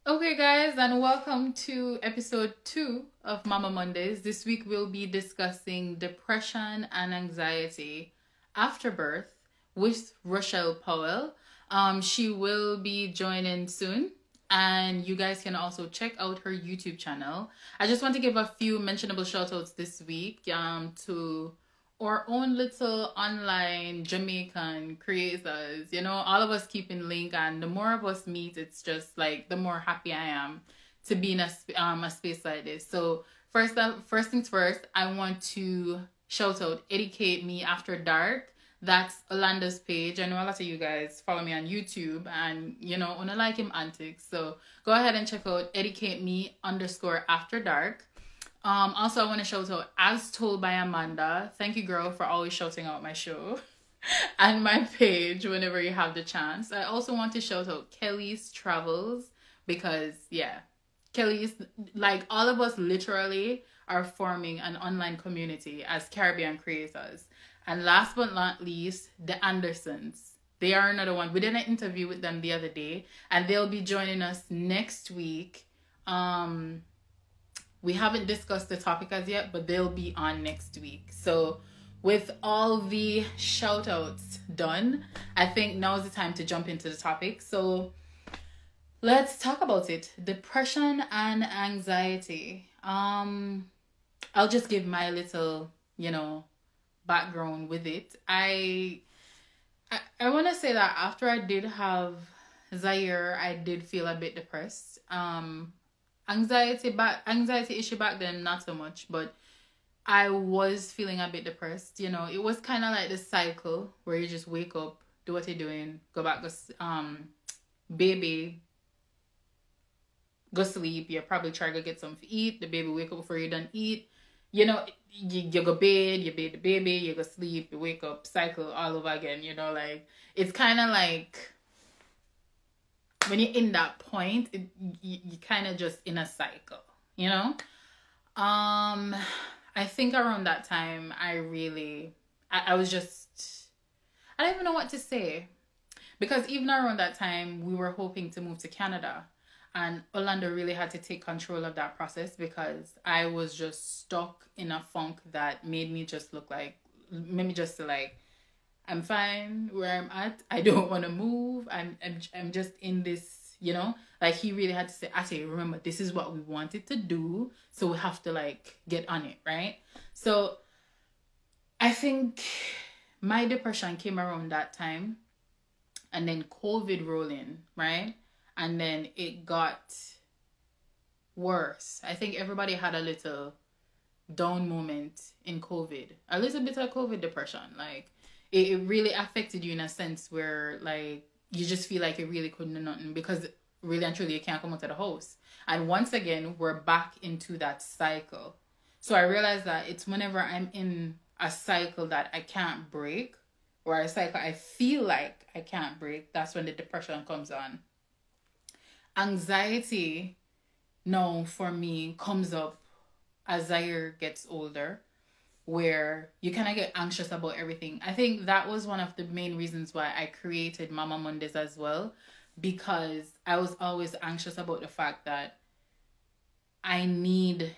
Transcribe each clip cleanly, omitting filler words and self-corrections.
Okay, guys, and welcome to episode 2 of Mama Mondays. This week we'll be discussing depression and anxiety after birth with Rochelle Powell. She will be joining soon, and you guys can also check out her YouTube channel. I just want to give a few mentionable shout outs this week to our own little online Jamaican creators. You know, all of us keep in link, and the more of us meet, it's just like the more happy I am to be in a space like this. So first things first, I want to shout out Educate Me After Dark. That's Olanda's page. I know a lot of you guys follow me on YouTube and, you know, wanna like him antics. So go ahead and check out Educate Me _After Dark. Also, I want to shout out As Told by Amanda. Thank you, girl, for always shouting out my show and my page whenever you have the chance. I also want to shout out Kelly's Travels because, yeah, Kelly's, like, all of us literally are forming an online community as Caribbean creators. And last but not least, the Andersons. They are another one. We did an interview with them the other day, and they'll be joining us next week. We haven't discussed the topic as yet, but they'll be on next week. So with all the shout outs done, I think now's the time to jump into the topic. So let's talk about it. Depression and anxiety. I'll just give my little, background with it. I want to say that after I did have Zaire, I did feel a bit depressed. Anxiety issue back then, not so much, but I was feeling a bit depressed. You know, it was kind of like the cycle where you just wake up, do what you're doing, go back, baby, go sleep. You probably try to get something to eat. The baby wake up before you done eat. You know, you go bed, you bathe the baby, you go sleep, you wake up, cycle all over again. You know, like it's kind of like, when you're in that point, you kind of just in a cycle, you know? I think around that time, I was just, I don't even know what to say. Because even around that time, we were hoping to move to Canada. And Orlando really had to take control of that process because I was just stuck in a funk that made me just I'm fine where I'm at. I don't want to move. I'm just in this, like he really had to say, Ate, remember, this is what we wanted to do. So we have to like get on it, right? So I think my depression came around that time and then COVID rolled in, right? And then it got worse. I think everybody had a little down moment in COVID, a little bit of COVID depression. Like, it really affected you in a sense where like you just feel like you really couldn't do nothing because really and truly you can't come out of the house. And once again, we're back into that cycle. So I realized that it's whenever I'm in a cycle that I can't break, or a cycle I feel like I can't break, that's when the depression comes on. Anxiety now for me comes up as Zaire gets older, where you kind of get anxious about everything. I think that was one of the main reasons why I created Mama Mondays as well, because I was always anxious about the fact that I need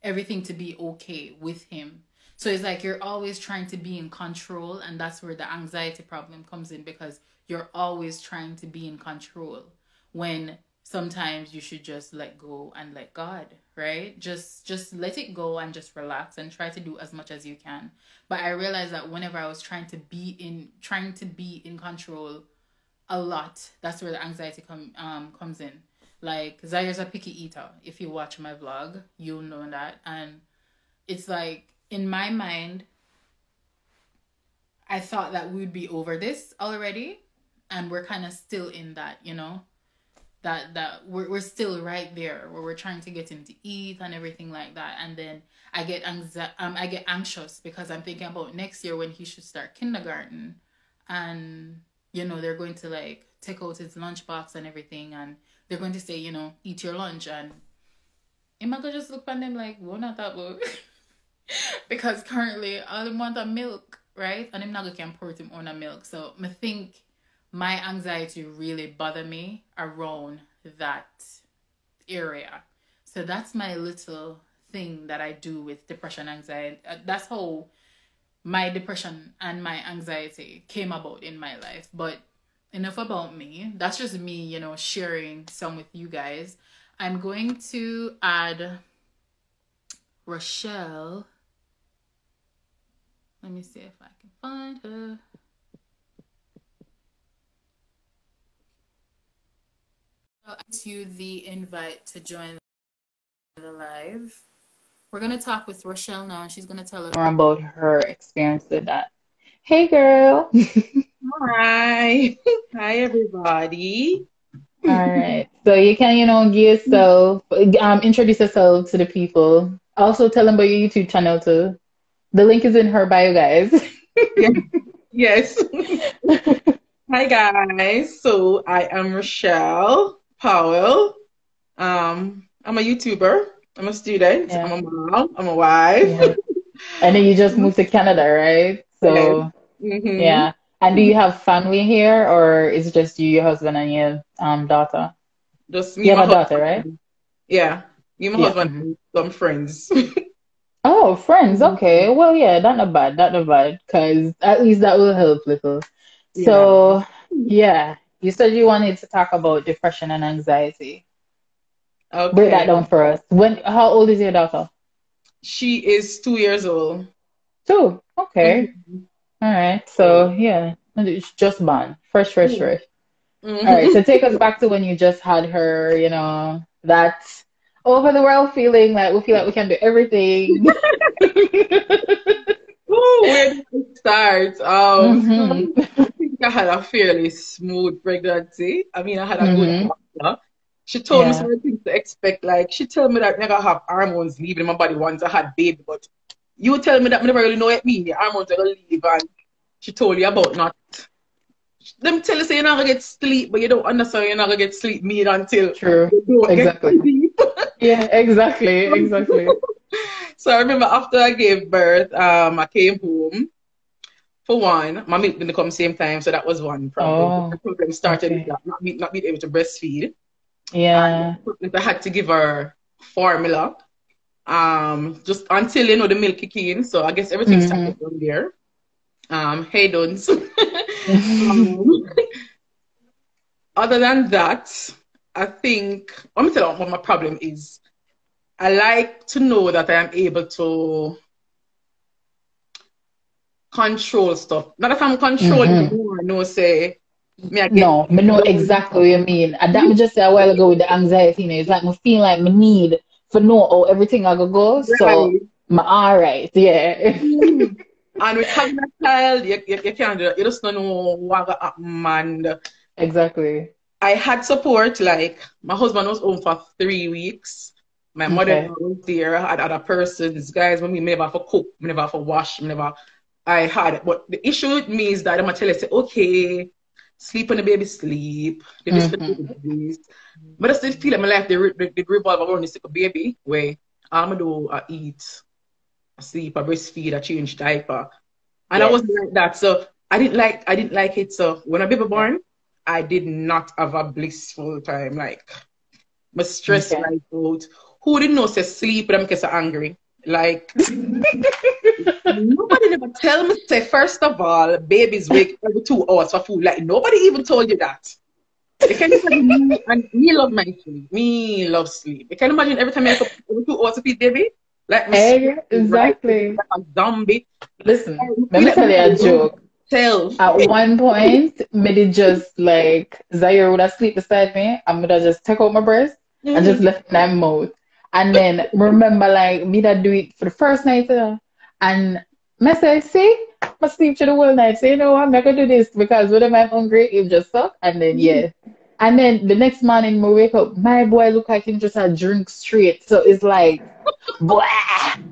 everything to be okay with him. So it's like you're always trying to be in control, and that's where the anxiety problem comes in, because you're always trying to be in control when sometimes you should just let go and let God, right? Just let it go and just relax and try to do as much as you can. But I realized that whenever I was trying to be in control a lot, that's where the anxiety comes in. Like, Zaire's a picky eater. If you watch my vlog, you'll know that. And it's like, in my mind, I thought that we'd be over this already, and we're kind of still in that, that we're still right there where we're trying to get him to eat and everything like that. And then I get anxious because I'm thinking about next year when he should start kindergarten, and they're going to like take out his lunchbox and everything, and they're going to say, eat your lunch, and I'm gonna just look at them like, what not that book? Because currently all them want a milk, right? And I'm not gonna pour him on a milk. So I think my anxiety really bothered me around that area. So that's my little thing that I do with depression, anxiety. That's how my depression and my anxiety came about in my life. But enough about me. That's just me, you know, sharing some with you guys. I'm going to add Rochelle. Let me see if I can find her. I'll ask you the invite to join the live. We're going to talk with Rochelle now, and she's going to tell us more about her experience with that. Hey, girl. Hi. Hi, everybody. All right. So you can, you know, give yourself, introduce yourself to the people. Also tell them about your YouTube channel too. The link is in her bio, guys. Yes. Hi, guys. So I am Rochelle Powell. I'm a YouTuber. I'm a student. Yeah. I'm a mom. I'm a wife. Yeah. And then you just moved to Canada, right? So, yeah. And do you have family here, or is it just you, your husband, and your daughter? Just me You and have my a daughter, husband. right? Yeah. Me and my Yeah. husband and some friends. Oh, friends. Okay. Well, yeah, that's not bad. That's not bad, because at least that will help little. Yeah. So, yeah, you said you wanted to talk about depression and anxiety. Break that Okay. down for us. How old is your daughter? She is 2 years old. 2. Okay. Mhm. All right. So, yeah, it's just born. Fresh, fresh, Mhm. fresh. All right. Mhm. So take us back to when you just had her, you know, that over the world feeling like we feel like we can do everything. Ooh, where did I start? Hmm. I think I had a fairly smooth pregnancy. I mean, I had a good Hmm. doctor. She told me Yeah. some things to expect. Like, she told me that I never have hormones leaving my body once I had baby. But you tell me that I never really know what it means. The hormones are going to leave. And she told you about not. Them tell you say you're not going to get sleep, but you don't understand you're not going to get sleep meat until True. you don't get Exactly. sleep. Yeah, exactly. Exactly. So I remember after I gave birth, I came home. For one, my milk didn't come same time, so that was one problem. The Oh, problem started with okay. that, not being able to breastfeed. And Yeah. I had to give her formula, just until, you know, the milk kicked in. So I guess everything Hmm. started from there. Hey, dons. um, Other than that, I think, let me tell you what my problem is. I like to know that I am able to control stuff. Not that I'm controlling Hmm. it more, no say, me I get No, me know exactly what you mean. And that me just say a while ago with the anxiety, you know, it's like me feel like me need for know how everything I go. So right. me all right, yeah. Mhm. And with having a child, you can't do that. You just don't know what gonna happen. And Exactly. I had support, like my husband was home for 3 weeks. My Okay. mother-in-law was there. I had other persons, guys, when me never have to cook, me never have to wash, me never I had. But the issue with me is that I'm gonna tell you, say, okay, sleep when the baby sleep, do this for the Hmm. baby this. But I still feel like my life they revolve around this little baby where I'm gonna do I eat, I sleep, I breastfeed, I change diaper. And I Yes. wasn't like that. So I didn't like it. So when a baby Yeah. born, I did not have a blissful time. Like my stress Okay. right out. Who didn't know say sleep but I'm because angry? Like nobody never tell me say first of all, babies wake every 2 hours for food. Like nobody even told you that. You can imagine me and me love my sleep. Me love sleep. You can imagine every time I wake up every 2 hours to feed baby, like my sweat right Exactly. like a zombie. Listen, I let feel me like tell my you a body joke. tell. At one point, me did just like Zaire would have sleep beside me, and would have just take out my breast and just Mhm. left my mouth. And then remember, like me that do it for the first night, and me say, see, I sleep through the whole night. So you know, I'm not gonna do this because whenever I'm hungry, it just suck. And then yeah, and then the next morning, we wake up, my boy look like he just had drink straight. So it's like, blah,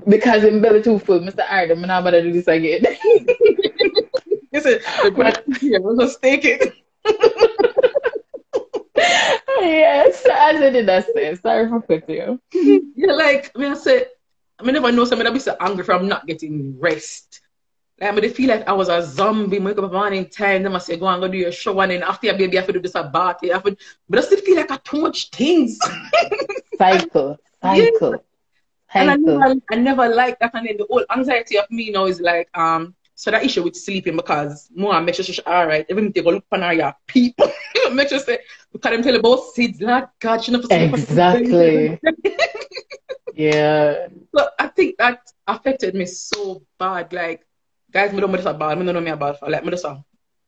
because him belly too full. Mr. Arden, I'm not about to do this again. You said the breast But is here, we'll just take it. yes, as I did that say. Sorry for putting you. You're like, I mean, I said, I mean, never know somebody be so angry from not getting rest. Like, I mean, they feel like I was a zombie. Wake up in the morning time, then I say, go and go do your show, and then after your baby, I have to do this a bath. But I still feel like I too much things. cycle, Yeah. cycle, And cycle. I never liked that. And then the whole anxiety of me now is like, so that issue with sleeping because more I make sure she's all right. Even if they go look for her, people, make sure say, because them tell you about seeds, like, God, she never sleep. Exactly. Yeah. So I think that affected me so bad. Like, guys, me don't know about ball. Me don't know me about like me just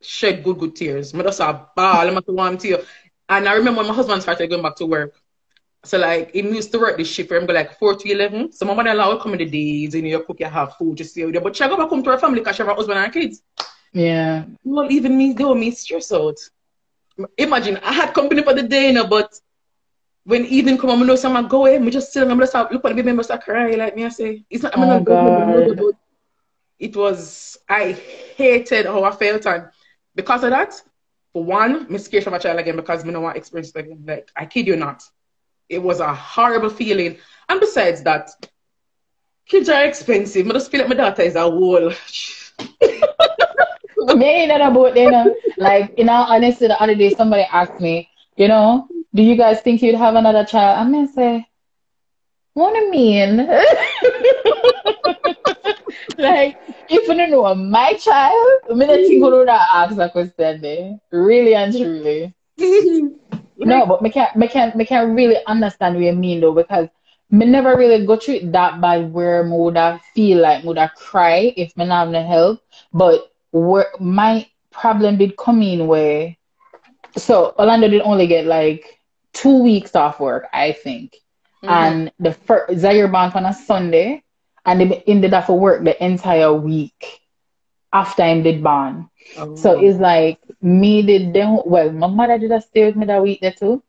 shed good tears. Me just ball. I'm not warm tear. And I remember when my husband started going back to work. So like he used to work this shift where I'm go like 4 to 11. So my mother-in-law will come in the days and you cook, you have food, just stay with her. But she go back home to her family because she have her husband and kids. Yeah. Well, even me, they were me stressed out. Imagine I had company for the day, you know, but when evening come, I know someone go away, me just sit and I'm just look at the baby members start cry like me. I say, it's not, I'm Oh not going God. but it was, I hated how I felt. And because of that, for one, I'm scared for my child again because I don't want to experience it again. Like, I kid you not. It was a horrible feeling. And besides that, kids are expensive. I just feel like my daughter is a whole. Me ain't that about you know. Like in all honesty, the other day somebody asked me, you know, do you guys think you'd have another child? I'm gonna say, what do you mean? Like, if you don't know my child, I mean, I think you would ask that question there. Really and truly. No, Like, but me can't really understand what you mean though, because me never really go through it that bad where me would have feel like me would have cry if me not have no help. But where my problem did come in where so Orlando did only get like 2 weeks off work, I think. mm-hmm. And the first Zaire born on a Sunday and they ended up for work the entire week after him did born. So Oh. it's like me did then well, my mother did a stay with me that week there too.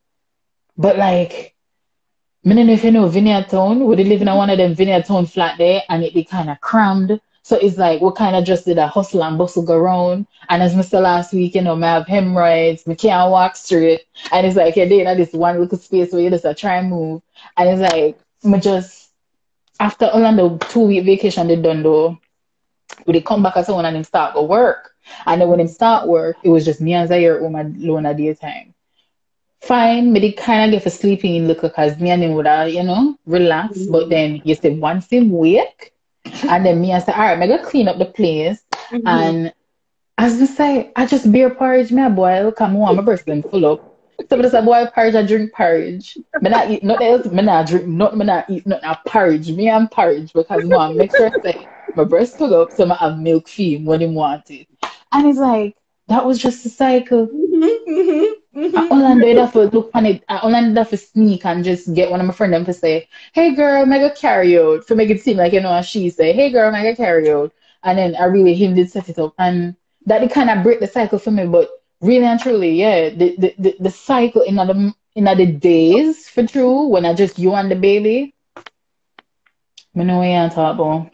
But like I don't know if you know Vineyard Town, we did live in one of them Vineyard Town flat there and it be kind of crammed. So it's like we kind of just did a hustle and bustle go around. And as Mr. last week, you know, I have hemorrhoids, I can't walk straight. And it's like, you're in this one little space where you just try and move. And it's like, me just, after Orlando 2 week vacation, they done though, we they come back as someone and then start go work. And then when they start work, it was just me and Zaire home alone at daytime. Fine, but it kind of get for sleeping in look because me and him would have, you know, relax. But Mm-hmm. then you say once him wake, and then me I say, all right, I gotta clean up the place. Mm-hmm. And as I say, I just beer porridge me a boil, come on, my breast them full up. So I just a boil porridge, I drink porridge. Me not eat nothing else, me not drink nothing, me not eat nothing, porridge. Me and porridge because mom make sure I say my breast full up so I have milk feed when he want it. And it's like, that was just a cycle. Mm-hmm. Orlando would have to look on it. Orlando would have to sneak and just get one of my friends them to say, "Hey girl, mega carry out," to make it seem like you know. And she say, "Hey girl, mega carry out," and then I really him did set it up, and that did kind of break the cycle for me. But really and truly, yeah, the cycle in the days for true when I just you and the baby, I know what you're talking about.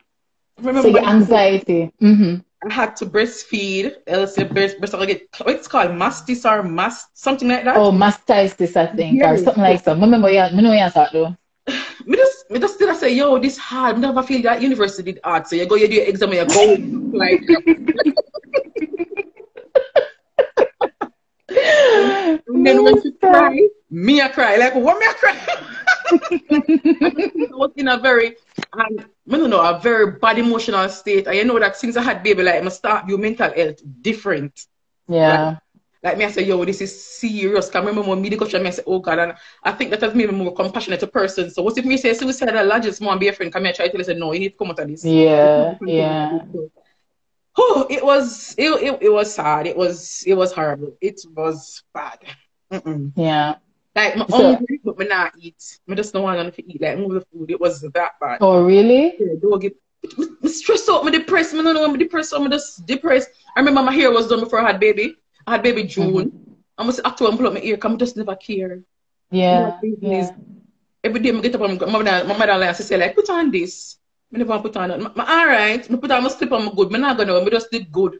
So Remember, your anxiety, I had to breastfeed, else your breast will get, what's called mastis or mast, something like that. oh, mastitis, I think, or Yes. something like that. Remember, yeah, I know what you're talking about. Me just still say, yo, this hard. I never feel that university did hard. So you go, you do your exam, and you go like. And then when she cry, me I cry. Like, what me I cry? I was in a very, I don't know, a very bad emotional state. And you know that since I had baby, like, I start your mental health different. Yeah. Like me, I say, yo, this is serious. Can I remember when me the coach and me I say, oh God, and I think that has made me more compassionate a person. So what if me say suicidal, I just want to be a friend? Come here, try to tell you, say, no, you need to come out of this. Yeah, yeah, Oh, it was sad. It was horrible. It was bad. Mm-mm. yeah. Like my So, hungry, but me not eat. Me just don't want to eat. Like move the food. It was that bad. oh, really? Yeah, don't get me stressed out. Me depressed. Me don't know. Me depressed. So me just depressed. I remember my hair was done before I had baby. I had baby June. Mm-hmm. I must October and pull up my ear. Come just never care. Yeah, yeah. Every day I get up and my mother like say like put on this. I never put on that. All right. I put on my slip on my good. Me not gonna. Me just did good.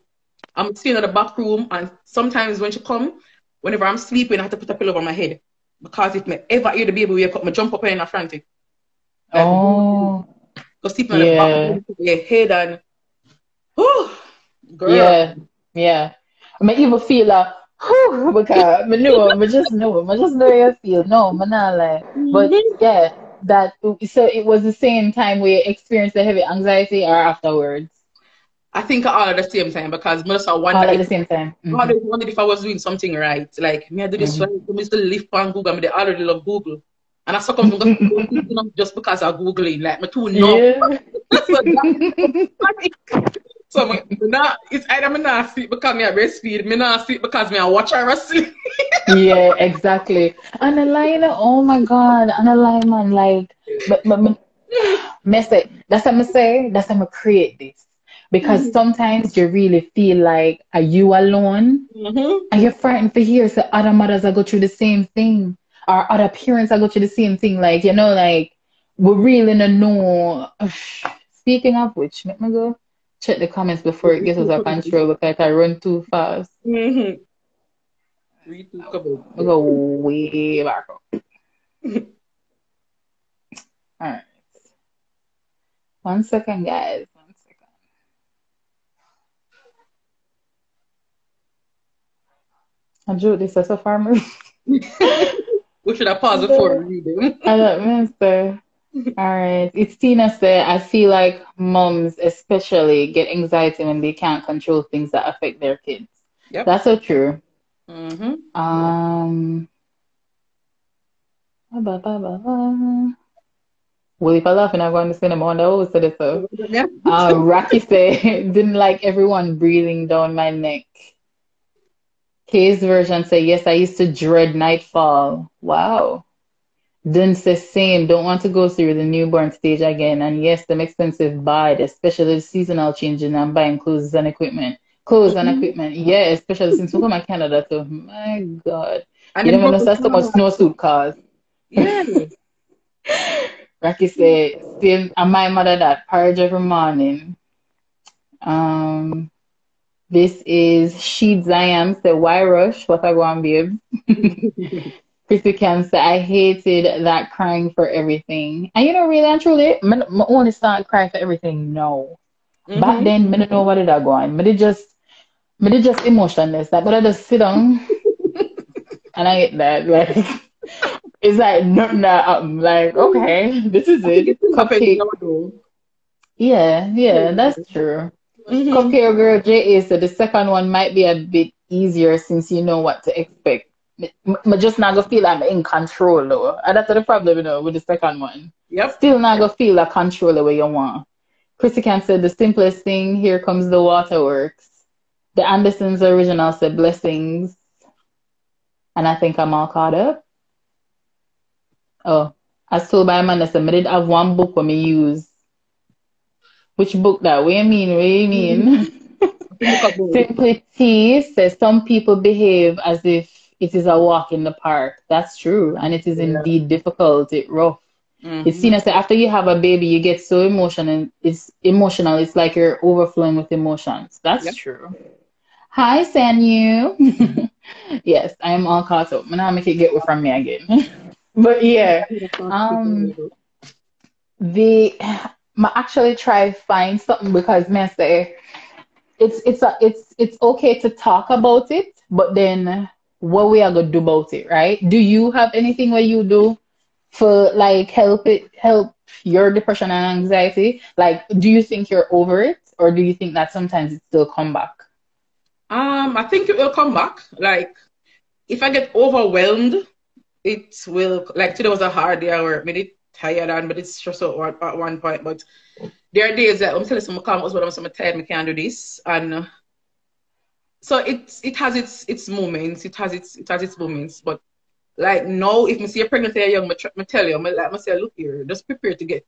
I'm staying in the back room and sometimes when she come, whenever I'm sleeping, I have to put a pillow over my head. Because if me ever hear the baby wake up, me jump up and I'm frantic. Like Oh, go sleep on the back yeah, of your head and oh girl. yeah, yeah. I mean, even feel Because I just know how you feel. No, man, not lie. But Mhm. yeah, that so it was the same time we experienced the heavy anxiety or afterwards, I think all at the same time because most I wonder all at if the same time. I always wondered if I was doing something right. Like, me I do this right. I used to live on Google. I mean, they already love Google. And I suck on Google just because I'm Googling. Like, me too numb. Yeah. So that's funny. So it's either me not sleep because me I breastfeed, me not sleep because me I watch her sleep. Yeah, exactly. And a line, oh my God, and a line, man, like, but me say, that's what I say, that's how I create this. Because Mhm. sometimes you really feel like, are you alone? Mhm. And you're frightened to hear so other mothers are go through the same thing, or other parents are go through the same thing. Like, like, we really don't know. Speaking of which, let me go check the comments before it gets out of control because I run too fast. Mhm. Read to cover. We go way back up. All right. 1 second, guys. 1 second. I drew this as a farmer. We should have paused before reading. I don't mister. All right. It's Tina said, I feel like moms especially get anxiety when they can't control things that affect their kids. Yep. That's so true. Mm-hmm. Um, ba, ba, ba, ba. Well, if I laugh and I'm going to cinema, I wonder who said it so. Yeah. Rocky said, didn't like everyone breathing down my neck. Kay's version say, yes, I used to dread nightfall. Wow. Didn't say same, don't want to go through the newborn stage again. And yes, them expensive buy, especially the seasonal changing and buying clothes and equipment. Clothes and Mhm. equipment. Yeah, especially since we come to Canada too. My God. And You then never know broke that's so much down. snowsuit cost. Yeah. Rocky said, same, and my mother that porridge every morning. Um, this is She Zion said, why rush? What I want, babe. Chrissy Cam said, I hated that crying for everything. And really and truly, I only start crying for everything now. Back Mm-hmm. then, I don't know what it going. But it just emotionless. Like, but I just sit down and I get that. Like, it's like nothing that I'm like, okay, this is I think it. it's still happening Cupcake. now, though. Yeah, yeah, that's true. Mm-hmm. Cupcake Girl J.A. said the second one might be a bit easier since you know what to expect. I just not gonna feel I'm in control though. And that's the problem, with the second one. Yep. Still not gonna feel a control the way you want. Chrissy Can said the simplest thing, here comes the waterworks. The Andersons original said blessings. And I think I'm all caught up. Oh, as told by Amanda said, I did have one book when me use. Which book that? What you mean? What you Mm-hmm. mean? I think look about it. Simply T says some people behave as if it is a walk in the park. That's true, and it is Yeah. indeed difficult. It's rough. It's Mm-hmm. seen as after you have a baby, you get so emotional. It's emotional. It's like you're overflowing with emotions. That's Yep. true. Hi, Sanyu. Yes, I am all caught up. Now make it get away from me again. But yeah, um, the I actually try find something because me say it's okay to talk about it, but then what we are gonna do about it, right? Do you have anything where you do for like help your depression and anxiety? Like, do you think you're over it, or do you think that sometimes it still come back? I think it will come back. Like, if I get overwhelmed, it will. Like today was a hard day. I work, made it tired and but it's just at one point. But there are days that I'm telling some calm but I'm so tired, I can't do this. And so it has its moments. It has its moments. But like now, if I see a pregnant or young, I tell you, I say, look here, just prepare to get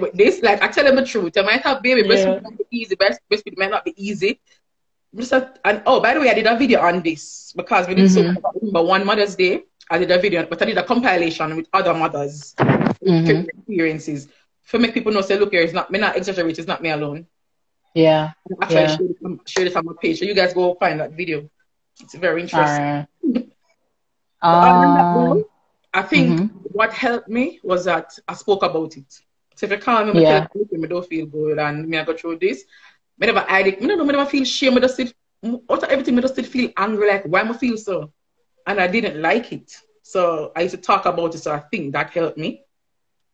with this. Like I tell them the truth. I might have baby breastfeeding Yeah. might be easy, breastfeeding might not be easy. And oh, by the way, I did a video on this because we did so Mm-hmm. remember one Mother's Day. I did a video, but I did a compilation with other mothers with Mm-hmm. experiences for make people know. Say, look here, it's not me, not exaggerate. It's not me alone. Yeah. I actually Yeah. share this on my page, so you guys go find that video. It's very All interesting. right. But other than that, though, I think Mm-hmm. what helped me was that I spoke about it. So if you call me, I tell Yeah. you, I don't feel good and me I go through this. I never hide it. I don't know, I never feel shame with it. out of everything, I just did feel angry, like, why am I feel so? And I didn't like it. So I used to talk about it, so I think that helped me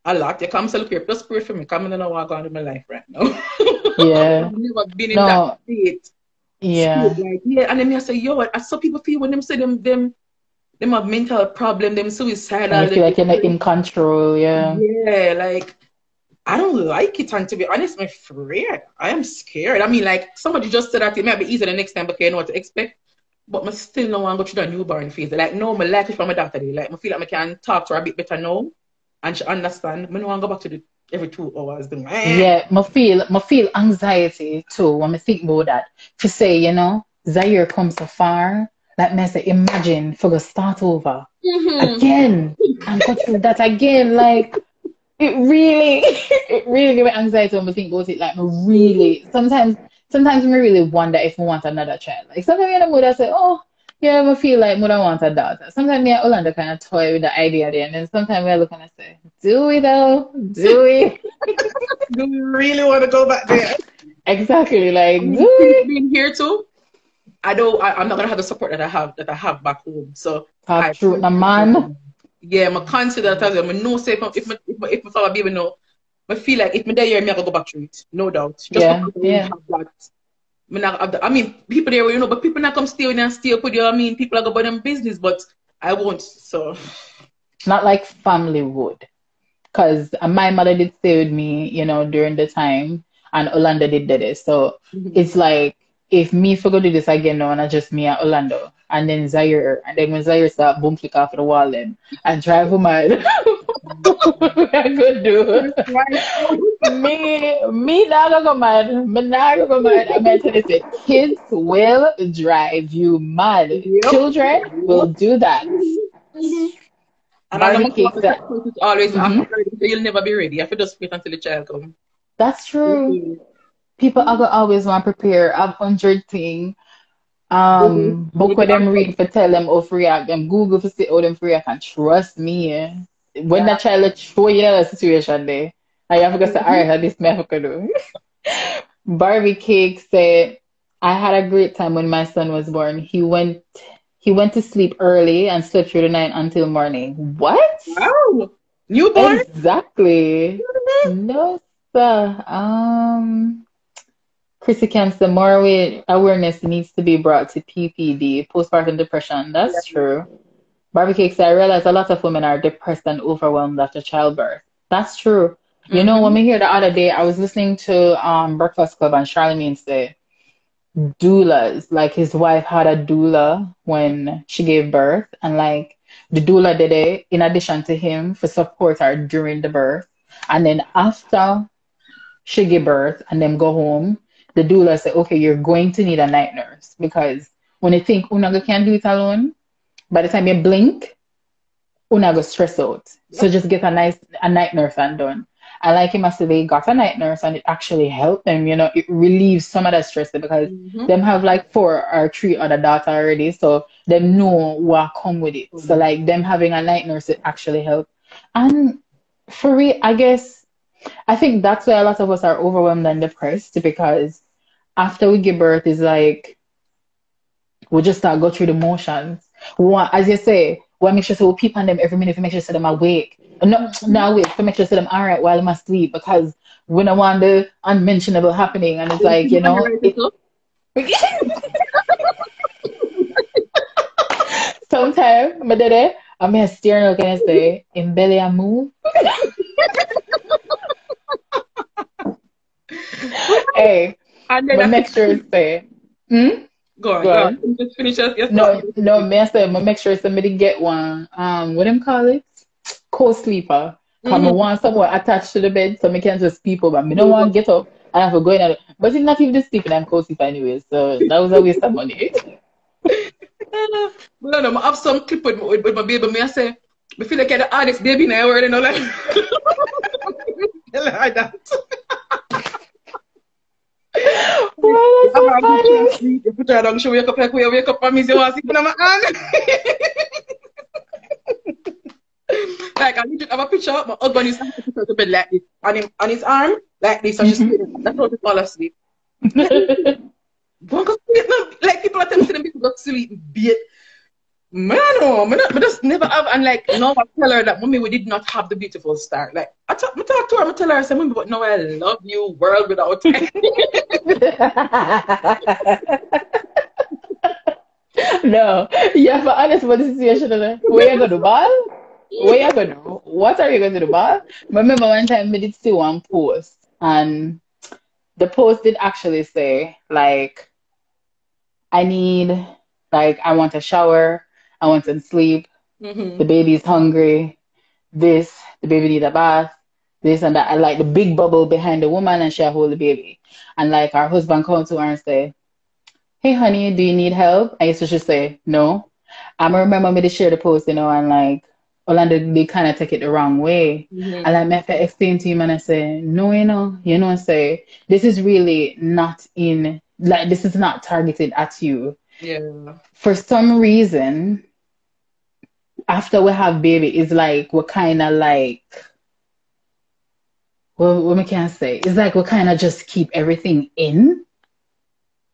a lot. You come to here, just pray for me, because I don't know what I'm going to do in my life right now. Yeah. I've never been in that No. state. Yeah. Like, yeah, and then I say, yo, I saw people feel when them say them have mental problem, them And suicidal. you feel like you're not in control, yeah. Yeah, like, I don't like it, and to be honest, I'm afraid. I am scared. I mean, like, somebody just said that it might be easier the next time because you know what to expect. But I still don't want to go through the newborn phase. Like, no, my life is from my daughter. Like, I feel like I can talk to her a bit better now, and she understand. I don't want to go back to the every 2 hours. Yeah, I feel anxiety too when I think about that. To say, you know, Zaire comes so far. Like me say, imagine for the start over again and go through that again. Like it really give me anxiety when I think about it. Like me really sometimes me really wonder if I want another child. Like sometimes in the mood I say, oh yeah, I feel like I want a daughter. Sometimes me and Orlando kind of toy with the idea there, and then sometimes I look and I say, do we though? Do we? Do you really want to go back there? Exactly, like I mean, do we? being here too, I'm not gonna have the support that I have back home. So Talk I truth, na man. yeah, I'm consider that as well. I know say if my father baby know, I feel like if me there, me I go back through it, no doubt. Just Yeah, because I don't yeah. have that. I mean, people there, you know, but people not come stay with you and stay up with you. I mean, people are going about them business, but I won't. So Not like family would. Because my mother did stay with me, you know, during the time, and Orlando did it. So it's like, if me forgot to do this again now, and I just me and Orlando, and then Zaire, and then when Zaire start boom flick off the wall then, and drive him mad, what I could do? Me not gonna go mad. Me not gonna go mad. I'm gonna tell you, say, kids will drive you mad. yep. Children will do that. And I know Barbie my cakes that. is always hmm after you'll never be ready. You have to just wait until the child comes. That's true. People are gonna always want to prepare a hundred things. Book what them read for tell them how to react. Them Google for see how them react. And trust me, when Yeah. that child show you a situation there, I have to say, all right, this me have to do. Barbie Cake said, I had a great time when my son was born. He went to sleep early and slept through the night until morning. What? Wow. Newborn? Exactly. No, sir. Chrissy Camps, the more awareness needs to be brought to PPD, postpartum depression. That's true. Barbie Cake said, I realize a lot of women are depressed and overwhelmed after childbirth. That's true. You know, when we hear the other day, I was listening to Breakfast Club and Charlemagne say doulas, like his wife had a doula when she gave birth, and like the doula did it in addition to him for support her during the birth. And then after she gave birth and then go home, the doula said, okay, you're going to need a night nurse because when you think Unaga can do it alone, by the time you blink, Unaga stress out. So just get a night nurse and done. And like him, I said, they got a night nurse and it actually helped them, you know, it relieves some of that stress because them have like 4 or 3 other daughter already. So them know what come with it. So like them having a night nurse, it actually helped. And for real, I think that's why a lot of us are overwhelmed and depressed because after we give birth, it's like we just start go through the motions. We want, as you say, we make sure so we peep on them every minute to make sure so them awake. No awake to make sure so them all right while them asleep because we don't want the unmentionable happening and it's like, you know. Sometimes, my daddy, I'm here staring looking and say, in belly and move. Hey, And my then make sure it's say, go Go on. on. Just finish your No, me I say, make sure somebody get one, what them call it? Co-sleeper. Cause I want someone attached to the bed so I can just sleep over. I don't want to get up and have to go in and, but it's not even just sleeping, I'm co-sleeper anyway, so that was a waste of money. No, I have some clip with my baby. Me, I say, I feel like you're the hardest baby in the world, you know, like, like that. Why that's so funny? You put her down, she wake up like we wake up and me say, what's it in my hand? Like, I need to have a picture. My husband is to put her to bed like this, on his arm, like this, so she's sleeping. That's how she fall asleep. Don't go sleep. No. Like people are telling them people go sleep beat. Man, no, I just never have. And like, no, I tell her that, mommy, we did not have the beautiful start. Like, I talk to her, I tell her, I say, mommy, but no, I love you, world without end. No, you have to honest about the situation. Where you going to ball? Where you going to? What are you going to do, ball? Remember one time we did see one post, and the post did actually say, like, I need, like, I want a shower, I want to sleep, the baby's hungry, this, the baby need a bath, this and that. And like the big bubble behind the woman and she hold the baby. And like our husband come to her and say, hey honey, do you need help? I used to just say, no. I remember me to share the post, and like Orlando, they kind of take it the wrong way. And like me have to explain to him and I say, no, say, this is really not this is not targeted at you. Yeah. For some reason, after we have baby, it's like we're kind of like, well, what we can say, it's like we kind of just keep everything in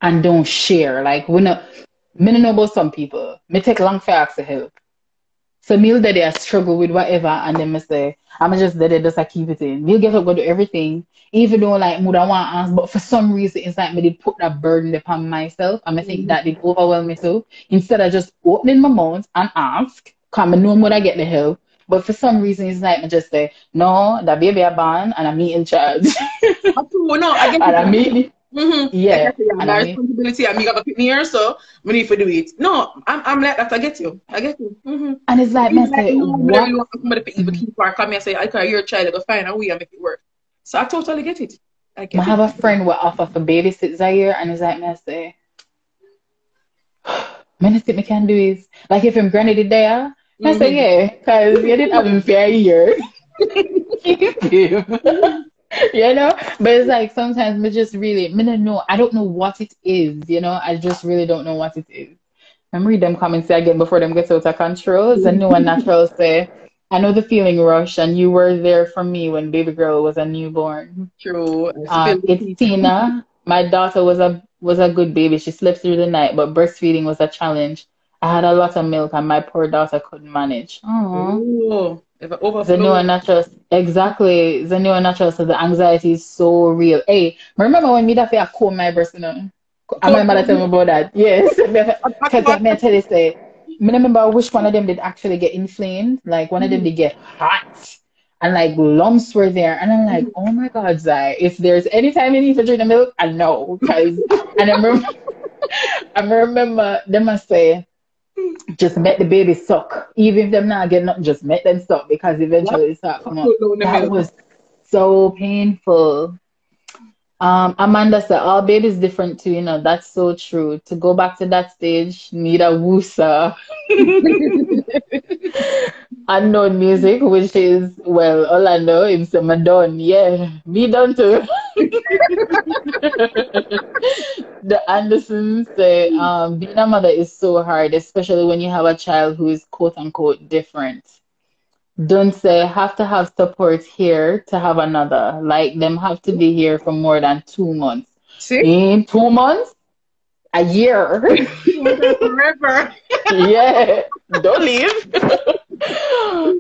and don't share. Like me don't know about some people. Me take long for ask for help. So me'll that I struggle with whatever, and then me say, I'm just there, just I keep it in. Me'll get up, go do everything, even though like mood I want to ask, but for some reason it's like me did put that burden upon myself, and I think that did overwhelm me too. Instead of just opening my mouth and ask, cause I know when I get the help. But for some reason it's like me just say, no, that baby a born and I'm me in charge. No, I get and I'm me. Yeah, and my responsibility, and me got to pick me here, so we need to do it. No, I'm like that. I get you. And it's like, man, say, no, what? You want somebody to even keep her, come here and say, I carry your child, go find a way and make it work. So I totally get it. I have a friend who offer for babysit Zaire, and it's like, man, say, man, I can do is like if I'm granny did there, I say, yeah, because you didn't have him for a year. Keep him. But it's like sometimes we just really, I don't know what it is, I just really don't know what it is. I'm read them comments again before them get out of control. The new and natural say, I know the feeling rush, and you were there for me when baby girl was a newborn. True. It's Tina. My daughter was a good baby. She slept through the night, but breastfeeding was a challenge. I had a lot of milk, and my poor daughter couldn't manage. Oh. The new and natural, exactly. The new and natural, so the anxiety is so real. Hey, remember when me that I comb my breast, And my mother tell me about that. Yes, because like me tell you say, me remember which one of them did actually get inflamed. Like one of them did get hot, and like lumps were there, and I'm like, oh my God, Zai, if there's any time you need to drink the milk, I know, because and I remember them must say, just make the baby suck. Even if them not get nothing, just make them suck, because eventually it start come up. That was so painful. Amanda said, all babies different too, that's so true. To go back to that stage, need a woosa. Unknown music, which is, well, all I know is Madonna. Yeah, me done too. The Andersons say, being a mother is so hard, especially when you have a child who is quote unquote different. Don't say have to have support here to have another. Like them have to be here for more than 2 months. See? In 2 months? A year. Forever. Yeah. Don't leave.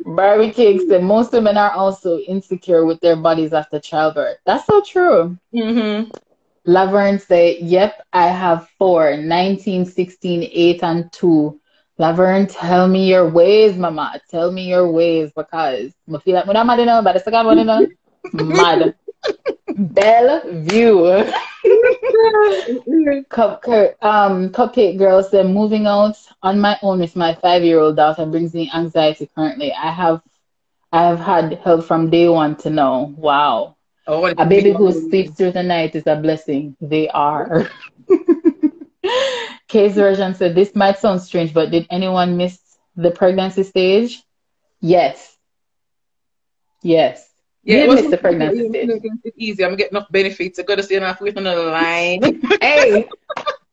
Barbie Cake said most women are also insecure with their bodies after childbirth. That's so true. Laverne say, yep, I have 4, 19, 16, 8, and 2. Laverne, tell me your ways, mama. Tell me your ways, because I feel like I'm mad enough, but the second one, mad. Bellevue. Cupcake Girl said, moving out on my own with my 5-year-old daughter brings me anxiety currently. I have had help from day one to know. Wow. A baby who sleeps through the night is a blessing. They are. Case version said, this might sound strange, but did anyone miss the pregnancy stage? Yes. Yeah, you missed the pregnancy stage. It's easy. I'm getting enough benefits. I gotta stay enough waiting on the line. Hey,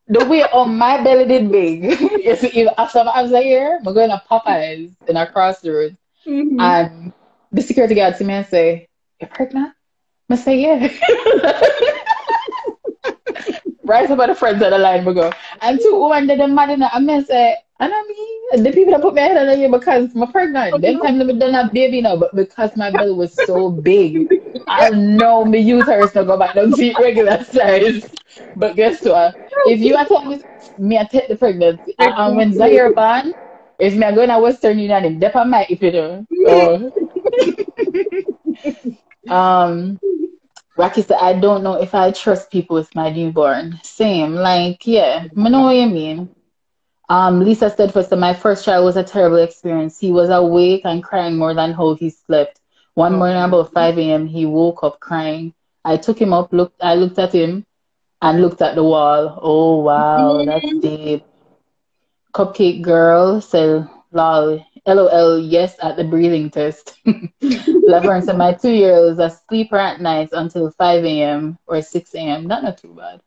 the way on my belly did big. Yes, after I was here, we're going to Popeyes in our crossroads. And the security guard to me and say, you're pregnant? I say, yeah. Rise about the friends on the line, we go. And two women did the mad in I mean, say, and I mean, the people that put my head on you because I'm pregnant. Them time they don't have baby now, but because my belly was so big, I know my uterus not go back down to regular size. But guess what? If you are telling me I take the pregnancy, and when Zaire born, if me I go in a Western Union, him dep on my if you know. Rocky said, I don't know if I trust people with my newborn. Same, like, yeah, I know what you mean. Lisa said, first, my first child was a terrible experience. He was awake and crying more than how he slept. One morning about 5 a.m., he woke up crying. I took him up, I looked at him and looked at the wall. Oh, wow, that's deep. Cupcake Girl said, lol, LOL, yes, at the breathing test. Laverne said, my 2-year-old is a sleeper at night until 5 a.m. or 6 a.m. Not too bad.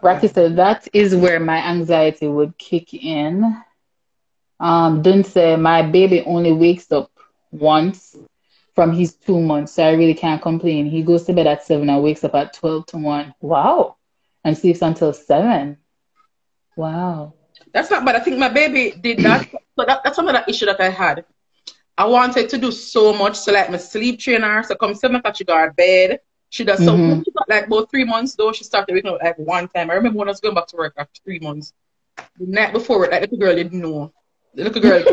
Rocky said, that is where my anxiety would kick in. Didn't say, my baby only wakes up once from his 2 months, so I really can't complain. He goes to bed at 7 and wakes up at 12 to 1. Wow. And sleeps until 7. Wow. That's not bad. I think my baby did that. So that's another issue that I had. I wanted to do so much. So like my sleep trainer, so come 7 o'clock she got her bed. She does so much. She got like about 3 months though. She started waking up like one time. I remember when I was going back to work after 3 months. The night before it, like the little girl didn't know. The little girl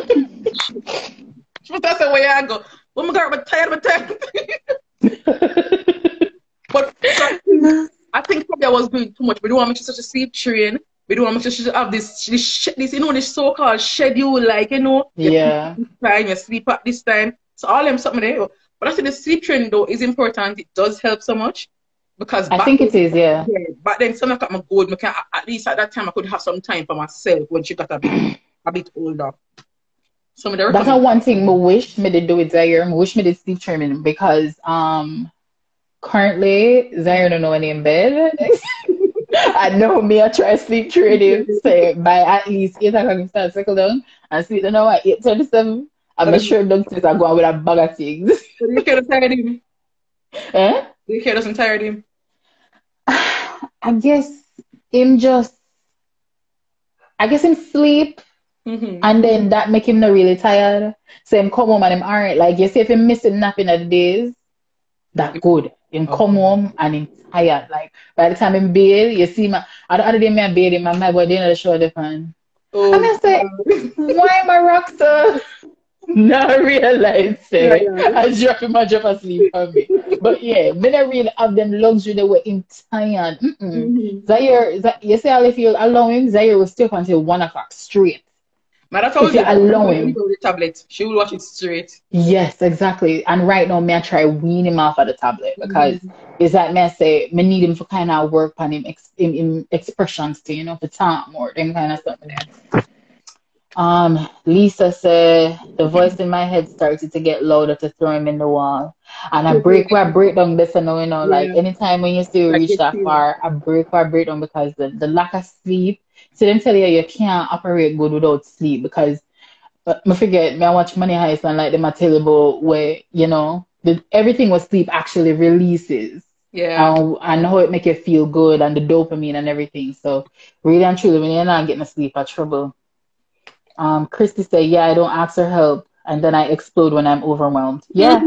she was asking where I go. Oh my God, I'm tired. But I think probably I was doing too much. We don't want me to such a sleep train. We don't want me to have this you know, this so-called schedule, like, you know, yeah, time, you sleep at this time. So all them something there. But I think the sleep training though is important. It does help so much because I think it is, yeah. But then some of my good, at least at that time I could have some time for myself when she got a bit older. That's one thing I wish me did do with Zaire. I wish me did sleep training because currently Zaire don't know when in bed. I know me, I try sleep training, say by at least 8 o'clock I start cycle down and sleep an hour at 8:37. I'm sure doctors are going with a bag of things. So you care doesn't tire him? Eh? You care doesn't tire him? I guess him sleep and then that make him not really tired. So him come home and him alright. Like you say if him missing napping at the days, that good. Him come home and him tired. Like by the time him bathe, you see my other day me I bathe him and my body not show different. I'm gonna say, why am I rock so? Not realize it. I drop him asleep for me. But yeah, me not really have them luxury the way him tired. Zaire, you say if you allow him, Zaire will stay up until 1 o'clock straight. If you allow him the tablet, she will watch it straight. Yes, exactly. And right now, me I try wean him off of the tablet because it's like me I say, me need him for kind of work on him, expressions to, you know, to talk more, them kind of stuff there. Lisa said the voice in my head started to get louder to throw him in the wall. And I break down this and you know, like anytime when you still reach that far, I break down because the lack of sleep. So them tell you can't operate good without sleep because I forget me I watch Money Heist and like them I tell you about where, you know, everything with sleep actually releases. Yeah. And how it make you feel good and the dopamine and everything. So really and truly when you're not getting a sleep, I trouble. Christy said, yeah, I don't ask for help and then I explode when I'm overwhelmed. Yeah.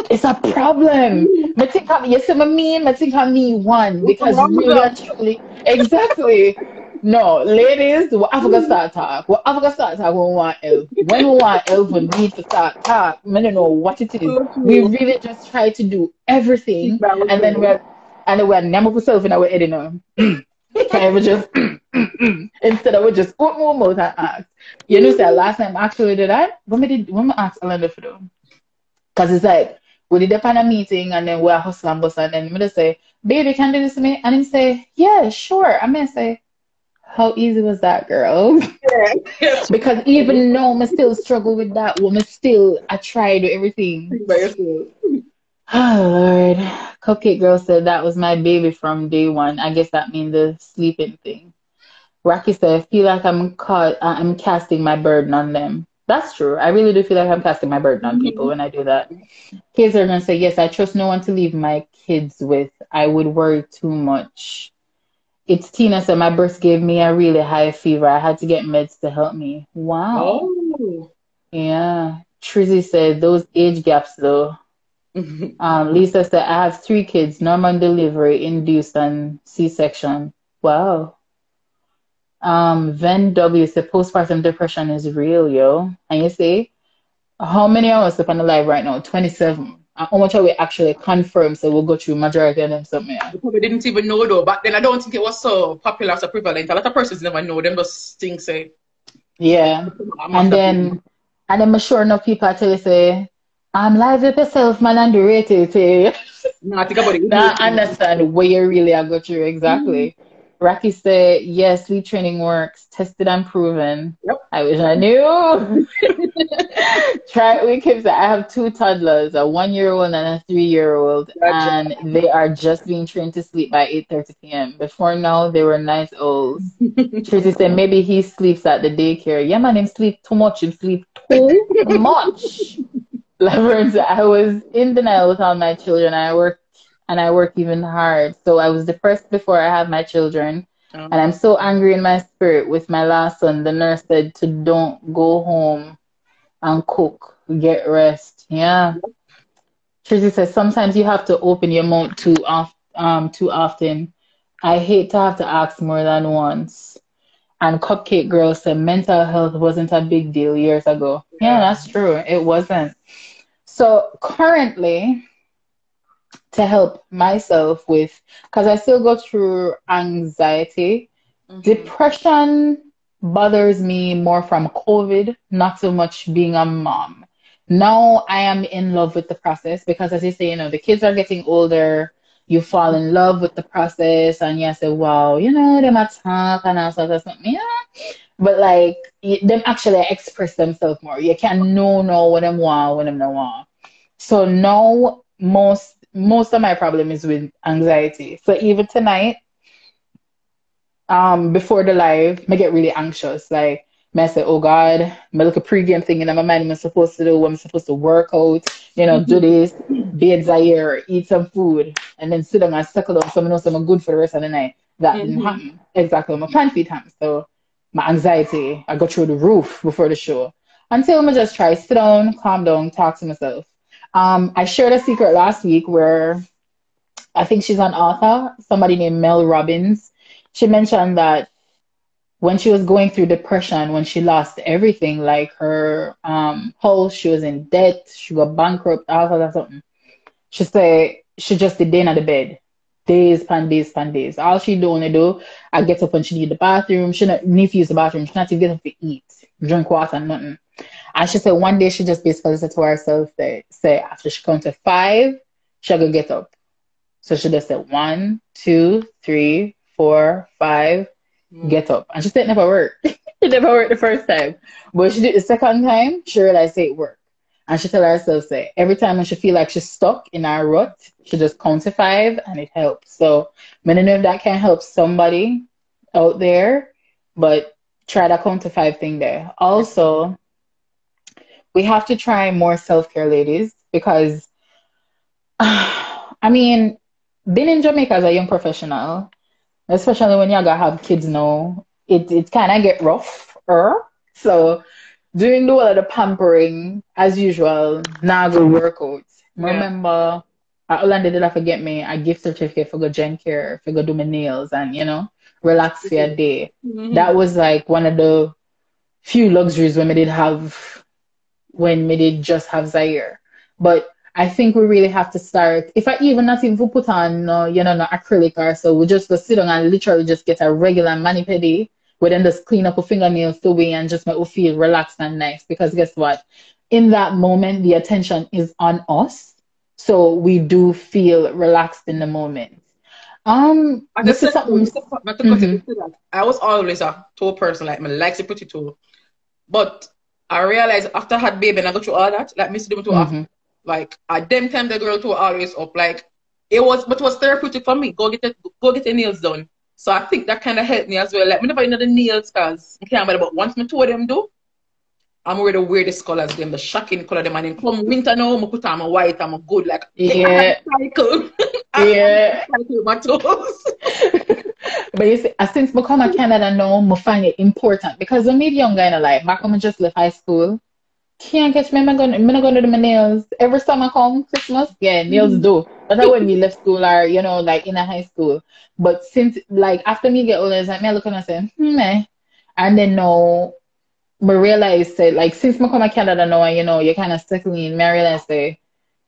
It's a problem. I think I need one because really and truly exactly. No, ladies, what have to start talk? What have to start talk when we want help? When we want help, we need to start talk. I don't know what it is. We really just try to do everything, and then we're never put self in our head, you know. Can we just instead of we just open our mouth and ask? You know, say last time I actually did that when we asked Alanda for them, because it's like we did a meeting and then we're hustling and busting, and then we just say, "Baby, can you do this to me?" And him say, "Yeah, sure." I mean, say. How easy was that, girl? Yeah. Because even though I still struggle with that, I try to do everything. Oh, Lord. Cupcake Girl said that was my baby from day one. I guess that means the sleeping thing. Rocky said, I feel like I'm casting my burden on them. That's true. I really do feel like I'm casting my burden on people when I do that. Kids are going to say, yes, I trust no one to leave my kids with. I would worry too much. It's Tina said my birth gave me a really high fever. I had to get meds to help me. Wow. Oh. Yeah. Trizzy said those age gaps though. Lisa said I have 3 kids, normal delivery, induced and C-section. Wow. Ven W said postpartum depression is real, yo. And you say, how many hours up on the live right now? 27. How much are we actually confirmed? So we'll go through majority of them something. Yeah. We probably didn't even know though. Back then, I don't think it was so popular, so prevalent. A lot of persons never know. Them just think say. Yeah. And then I'm sure enough people actually say, I'm live with yourself, man, and rate it. No, I think about it. Now I understand where you really are going through. Exactly. Rocky said, yes, sleep training works. Tested and proven. Yep. I wish I knew. Try it with kids. I have 2 toddlers, a 1-year-old and a 3-year-old, and they are just being trained to sleep by 8:30 p.m. Before now, they were nice owls. Tracy said maybe he sleeps at the daycare. Yeah, man, him sleep too much. Him sleep too much. Leverage, I was in denial with all my children. I work even hard. So I was depressed before I had my children. And I'm so angry in my spirit with my last son. The nurse said to don't go home and cook, get rest. Yeah. Tracy says sometimes you have to open your mouth too often. I hate to have to ask more than once. And Cupcake Girl said mental health wasn't a big deal years ago. Yeah, that's true. It wasn't. So currently, to help myself with, because I still go through anxiety, depression bothers me more from COVID, not so much being a mom. Now I am in love with the process because, as you say, the kids are getting older. You fall in love with the process, and you say, wow, they might talk and all sorts of stuff. Yeah. But like, them actually express themselves more. You can know what them want, what them don't want. So now most of my problem is with anxiety. So even tonight, before the live, I get really anxious. Like, I say, oh God, I look a pregame thing in my mind. I'm supposed to do. I'm supposed to work out. Do this, bathe Zaire, eat some food, and then sit down and settle down so I know I'm good for the rest of the night. That didn't happen. Exactly. My plan feet happened. So my anxiety, I go through the roof before the show. Until I just try sit down, calm down, talk to myself. I shared a secret last week where I think she's an author, somebody named Mel Robbins. She mentioned that when she was going through depression, when she lost everything, like her house, she was in debt, she got bankrupt, all of that something. She said she just did day in the bed, days and days and days. All she don't want to do, I get up and she need the bathroom. She not need to use the bathroom. She not even get up to eat, drink water, nothing. And she said one day she just basically said to herself, say after she counted 5, she'll go get up. So she just said 1, 2, 3, 4, 5, get up. And she said it never worked. It never worked the first time. But she did the second time, she realized it worked. And she tell herself, say, every time when she feel like she's stuck in her rut, she just count to 5 and it helps. So I don't know if that can help somebody out there, but try that count to 5 thing there. Also, we have to try more self-care, ladies, because being in Jamaica as a young professional, especially when you gotta have kids now, it kind of get rough. So doing all of the pampering as usual, now go workouts. Yeah. Remember, Orlando did I forget me a gift certificate for go gen care, for go do my nails and relax for a day. That was like one of the few luxuries when we did just have Zaire. But I think we really have to start, if I even not even put on no acrylic or so, we just go sit down and literally just get a regular mani-pedi, we then just clean up our fingernails the way and just make us feel relaxed and nice. Because guess what? In that moment, the attention is on us. So we do feel relaxed in the moment. I was always a toe person, like, I like to put it toe. But I realized after I had baby and I go through all that, like, me see them too often. Like, at them time, the girl too always up. Like, it was therapeutic for me. Go get your nails done. So I think that kind of helped me as well. Like, me never know the nails because I can't remember, but once me two of them do, I'm wear the weirdest colors, them, the shocking color, them, and then come winter now, I put on my white, I'm good, like, Yeah. cycle. Yeah. cycle with my toes. But you see, since I come to Canada now, I find it important because when I was younger in life, back when I just left high school, can't catch me. I'm going to do my nails. Every time I come Christmas, yeah, nails do. That's how when we left school or, you know, like in a high school. But since, like, after me get older, it's like, me look and I say, eh. And then now, I realize that, like, since I come to Canada now, and, you know, you're kind of settling, I realize that,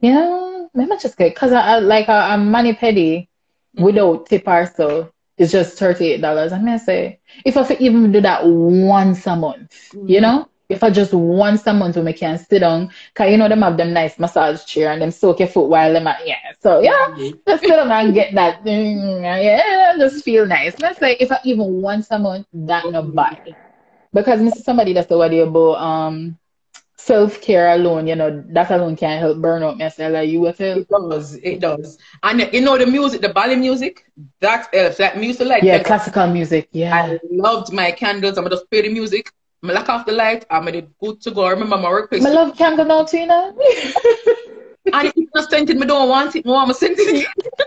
you know, maybe just get, because I'm money petty without tip or so. It's just $38. I may say, if I could even do that once a month, you know, if I just once a month when I can sit down, because you know, them have them nice massage chair and them soak your foot while them at, yeah. So, yeah, just sit down and get that, yeah, just feel nice. Let's say, if I even once a month, that not bad. Because Mr. Somebody that's the what about self-care alone, you know, that alone can help burn out myself. Like you will tell. It does. And you know the music, the ballet music, that helps. Like me used to like yeah, classical music. Yeah. I loved my candles. I'm just play the music. I'm lock off the light. I'm good to go. I remember my workplace. I love candle now, Tina. And if it's not scented, I don't want it. I want my scented.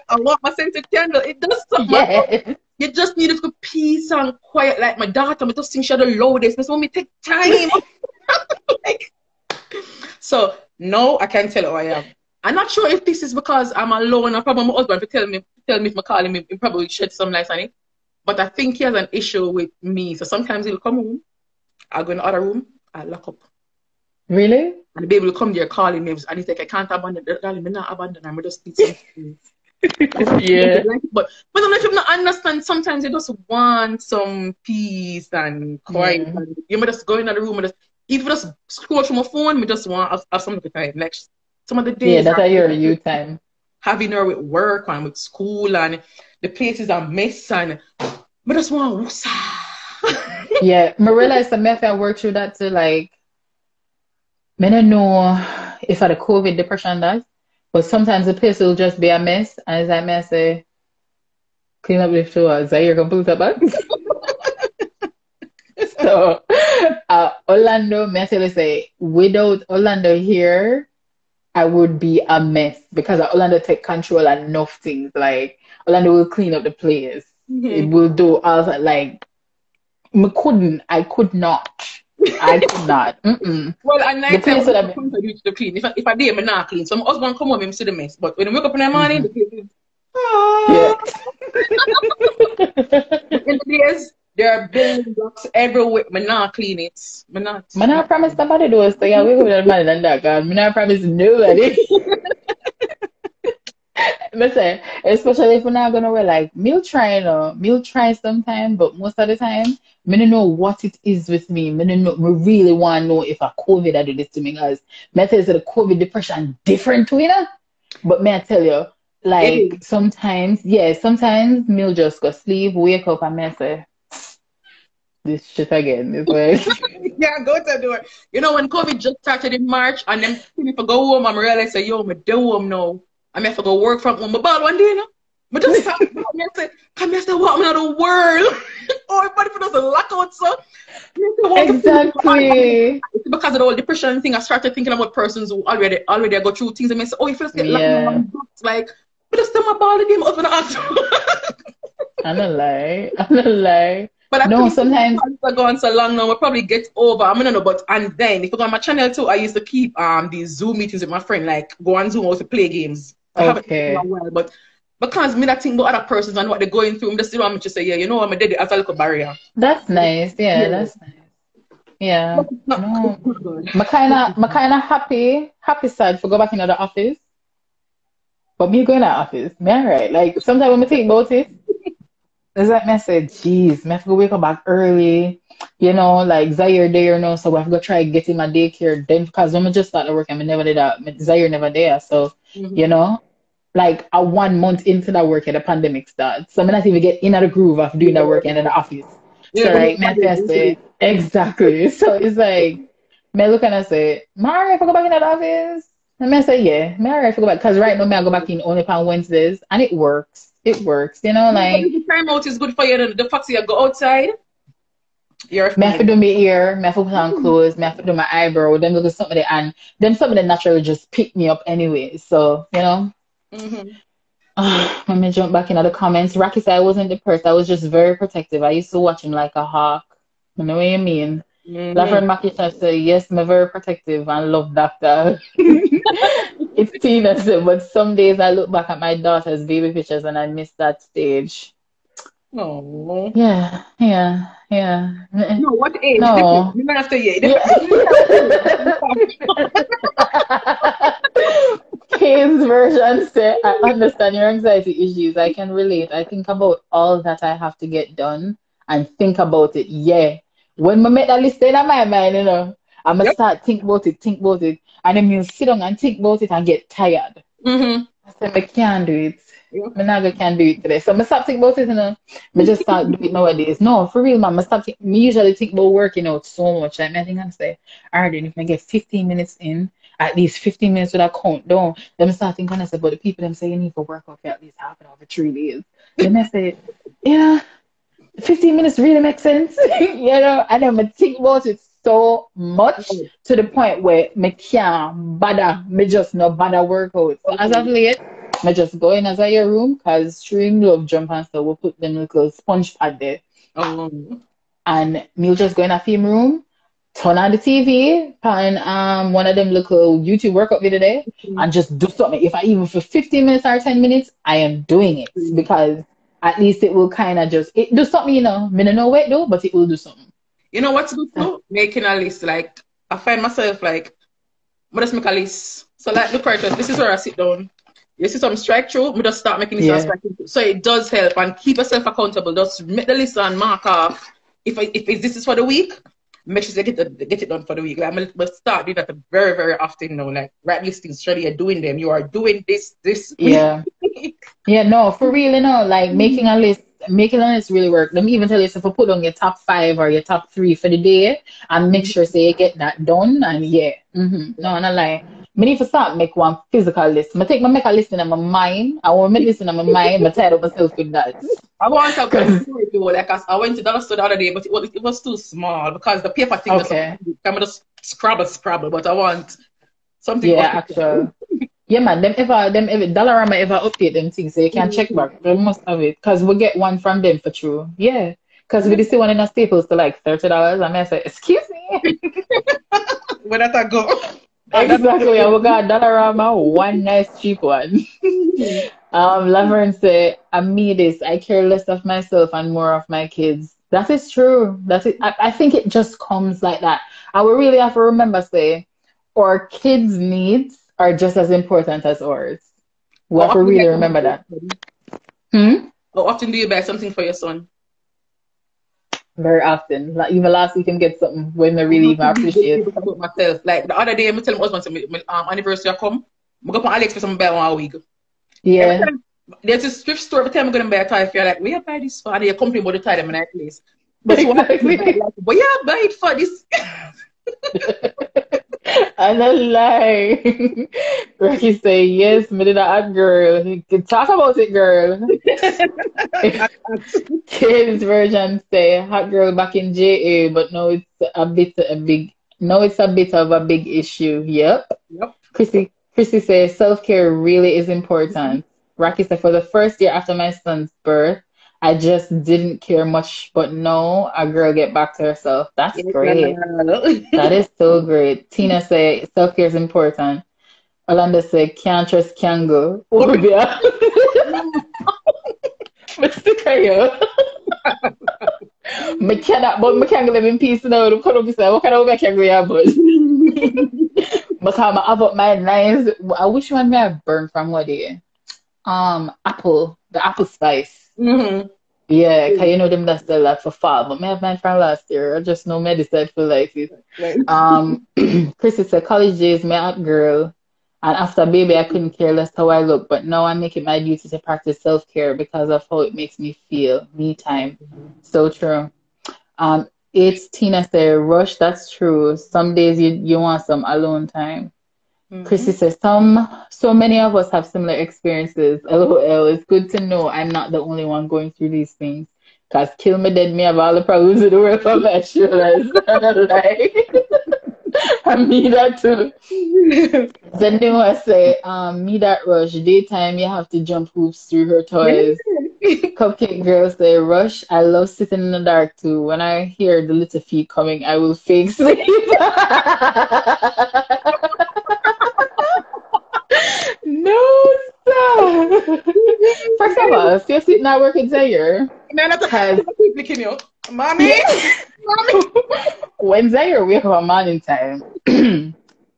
I want my scented candle. It does something. Yeah. You just need it for peace and quiet. Like my daughter, I just think she had the loudest. That's when me take time. Like, so no, I can't tell who I am. I'm not sure if this is because I'm alone or probably my husband to tell me if I call him, he probably shed some light on it. But I think he has an issue with me. So sometimes he'll come home, I'll go in the other room, I'll lock up. Really? And the baby will come there calling me and he's like, I can't abandon the darling, I'm not abandon him, I just need something. Yeah. But I don't know if you not understand, sometimes you just want some peace and quiet. And you might just go in the room and just, even just scroll through my phone, we just want to have some of the time. Like some of the days. Yeah, that's your you time. Having her with work and with school and the places are mess and but just want to yeah, I realized that if I work through that too, like I don't know if I had a COVID depression that, but sometimes the place will just be a mess and as I may say, clean up the floor, Zaire can pull it back. So Orlando, may I tell you say, without Orlando here, I would be a mess because Orlando take control of enough things. Like Orlando will clean up the place. It will do all that. Like I could not. Well, at night time, I come to the clean. If I did, I'm not clean. So my husband come home and see the mess. But when I wake up in the morning, the place is in the days, there are building blocks everywhere. I'm not clean it. I'm not promise somebody though. So yeah, we go with that man and that God. I'm not promise nobody. Listen, especially if we're not gonna wear like meal try sometime, but most of the time, I don't know what it is with me. I don't know. We really want to know if a COVID I do this to me because I tell you the COVID depression different to you know. But may I tell you, like sometimes me'll just go sleep, wake up, and may say this shit again. It's like yeah, go to do it. You know when COVID just started in March, and then if I go home, I'm realize say yo, I'm do home now. I have to go work from home. But one day, you know, but just start and say, come here, say what I'm in the world. Oh, everybody for us lock out, so exactly. It's because of the whole depression thing. I started thinking about persons who already go through things and I say, oh, you feel get locked out. Like, but just tell my body game up and I'm not lie. But I no, sometimes I go on so long now, we'll probably get over. I don't know, but and then if you go on my channel too, I used to keep these Zoom meetings with my friend, like go on Zoom also play games. I haven't done it in a while, but because me that think about other persons and what they're going through, I'm just want me to say, yeah, you know, I'm a dead as a little barrier. That's nice. Yeah, that's nice. Yeah. No. My kinda happy side for go back into the office. But me going to the office, me alright. Like sometimes when I think about it, it's like me say, geez, me have to go wake up back early. You know, like Zaire there, you know, so I have to go try getting my daycare then because when I just started working, I never did that. Zaire never there. So, you know, like a 1 month into that work and the pandemic starts. So I'm not even get in the groove of doing that work in the office. Yeah, so like me say, exactly. So it's like me look and I say, Mara, if I go back in that office, and I say, yeah, Mara, if I go back because right now I go back in only on Wednesdays and it works. It works, you know, like the time out is good for you. The fact that you go outside. You're Me have to fine. do my ear, me have to put on clothes, me have to do my eyebrow, then look at somebody and then somebody naturally just pick me up anyway. So, you know. Mm-hmm. Let me jump back into the comments. Rocky said I wasn't depressed. I was just very protective. I used to watch him like a hawk. You know what I mean? Mm-hmm. Laverne Makisha said, yes, I'm very protective and love doctor. It's Tina said, but some days I look back at my daughter's baby pictures and I miss that stage. Oh. Yeah, yeah, yeah. No, what age? Different. No. You don't have to, yeah. Yeah. Kane's version say, I understand your anxiety issues. I can relate. I think about all that I have to get done and think about it. Yeah. When I make that list in my mind, I'm gonna Yep. start think about it. And then you sit down and think about it and get tired. Mm-hmm. I said, I can't do it. Yep. I never can do it today. So I stop thinking about it, I just start doing it nowadays. No, for real, man. I stop think, me usually think about working out so much. Like, I think I say, all right, then if I get 15 minutes in, at least 15 minutes with a countdown, then I start thinking, I say, but the people them say you need to work out for at least half an hour for 3 days. Then I say, yeah, 15 minutes really makes sense. And then I think about it so much to the point where me can't bother, me just no bother workout. So as of late, I just go in as a your room because Stream love jump and stuff. We'll put them little sponge pad there. Oh. And me'll just go in a film room, turn on the TV, and one of them little YouTube workout video there, and just do something. If I even for 15 minutes or 10 minutes, I am doing it because at least it will kind of just it do something, Me don't know what it do, but it will do something. You know what's good too? Making a list. Like, I find myself like, I just make a list. So like, look right, this is where I sit down. You see some strike through, we just start making this and striking through. So it does help and keep yourself accountable. Just make the list and mark off. If this is for the week, make sure you get it done for the week. Like, I'm gonna start doing that very, very often now. Like, write listings, surely you're doing them. You are doing this week. Yeah. Yeah, no, for real, like making a list really work. Let me even tell you, so if you put on your top 5 or your top 3 for the day and make sure say you get that done and no, not lie. Me need to start make one physical list. I make a list in my mind. I want to make this in my mind, but tired of myself with that. I want to do like I went to the store the other day, but it was too small because the paper thing was kind of just scrabble, but I want something. Yeah, actually. Yeah, man, them Dollarama ever update them things so you can check back. They must have it. Because we get one from them for true. Yeah. Because we see one in a Staples for like $30 and I say, excuse me. Where that I go? Exactly. And we got Dollarama, one nice cheap one. Laverne say, I mean this. I care less of myself and more of my kids. That is true. That is I think it just comes like that. And we really have to remember say our kids' needs are just as important as ours. We have to really remember that. How often do you buy something for your son? Very often. Like even last week, I get something when I really even appreciate it. Myself. Like the other day, I tell my husband, my anniversary I come, I go on AliExpress and buy one a week. Yeah. There's a thrift store, every time I'm going to buy a tie, you're like, where you buy this for? And you complain about the tie them in that place. But exactly. But yeah, buy it for this. And I lie. Rocky say, yes, me did a hot girl. You can talk about it, girl. Kids version say, hot girl back in JA, but now it's a bit of a big issue. Yep. Chrissy says, self-care really is important. Rocky said, for the first year after my son's birth, I just didn't care much, but no, a girl get back to herself. That's great. That is so great. Tina say self-care is important. Orlando say can't trust can go. Obia. But stick here. I can't live in peace now. What kind of I can go but because I have up my nice. I wish one may have burned from what day. The apple spice. Yeah, because you know them that sell that for fall, but I have mine from last year. I just know me decide for like it. Chrissy said, college days, me hot girl, and after baby, I couldn't care less how I look, but now I make it my duty to practice self-care because of how it makes me feel. Me time. So true. It's Tina say, rush, that's true. Some days you want some alone time. Chrissy says, so many of us have similar experiences. LOL, it's good to know I'm not the only one going through these things. Cause kill me dead, me have all the problems in the world on my shoulders. Like, I mean that too. Then they want to say, me that rush, daytime you have to jump hoops through her toys. Cupcake girl say, rush, I love sitting in the dark too. When I hear the little feet coming, I will fake sleep. No, sir. First of all, if you're sitting at work in Zaire, Mommy, mommy. when Zaire wake up at morning time,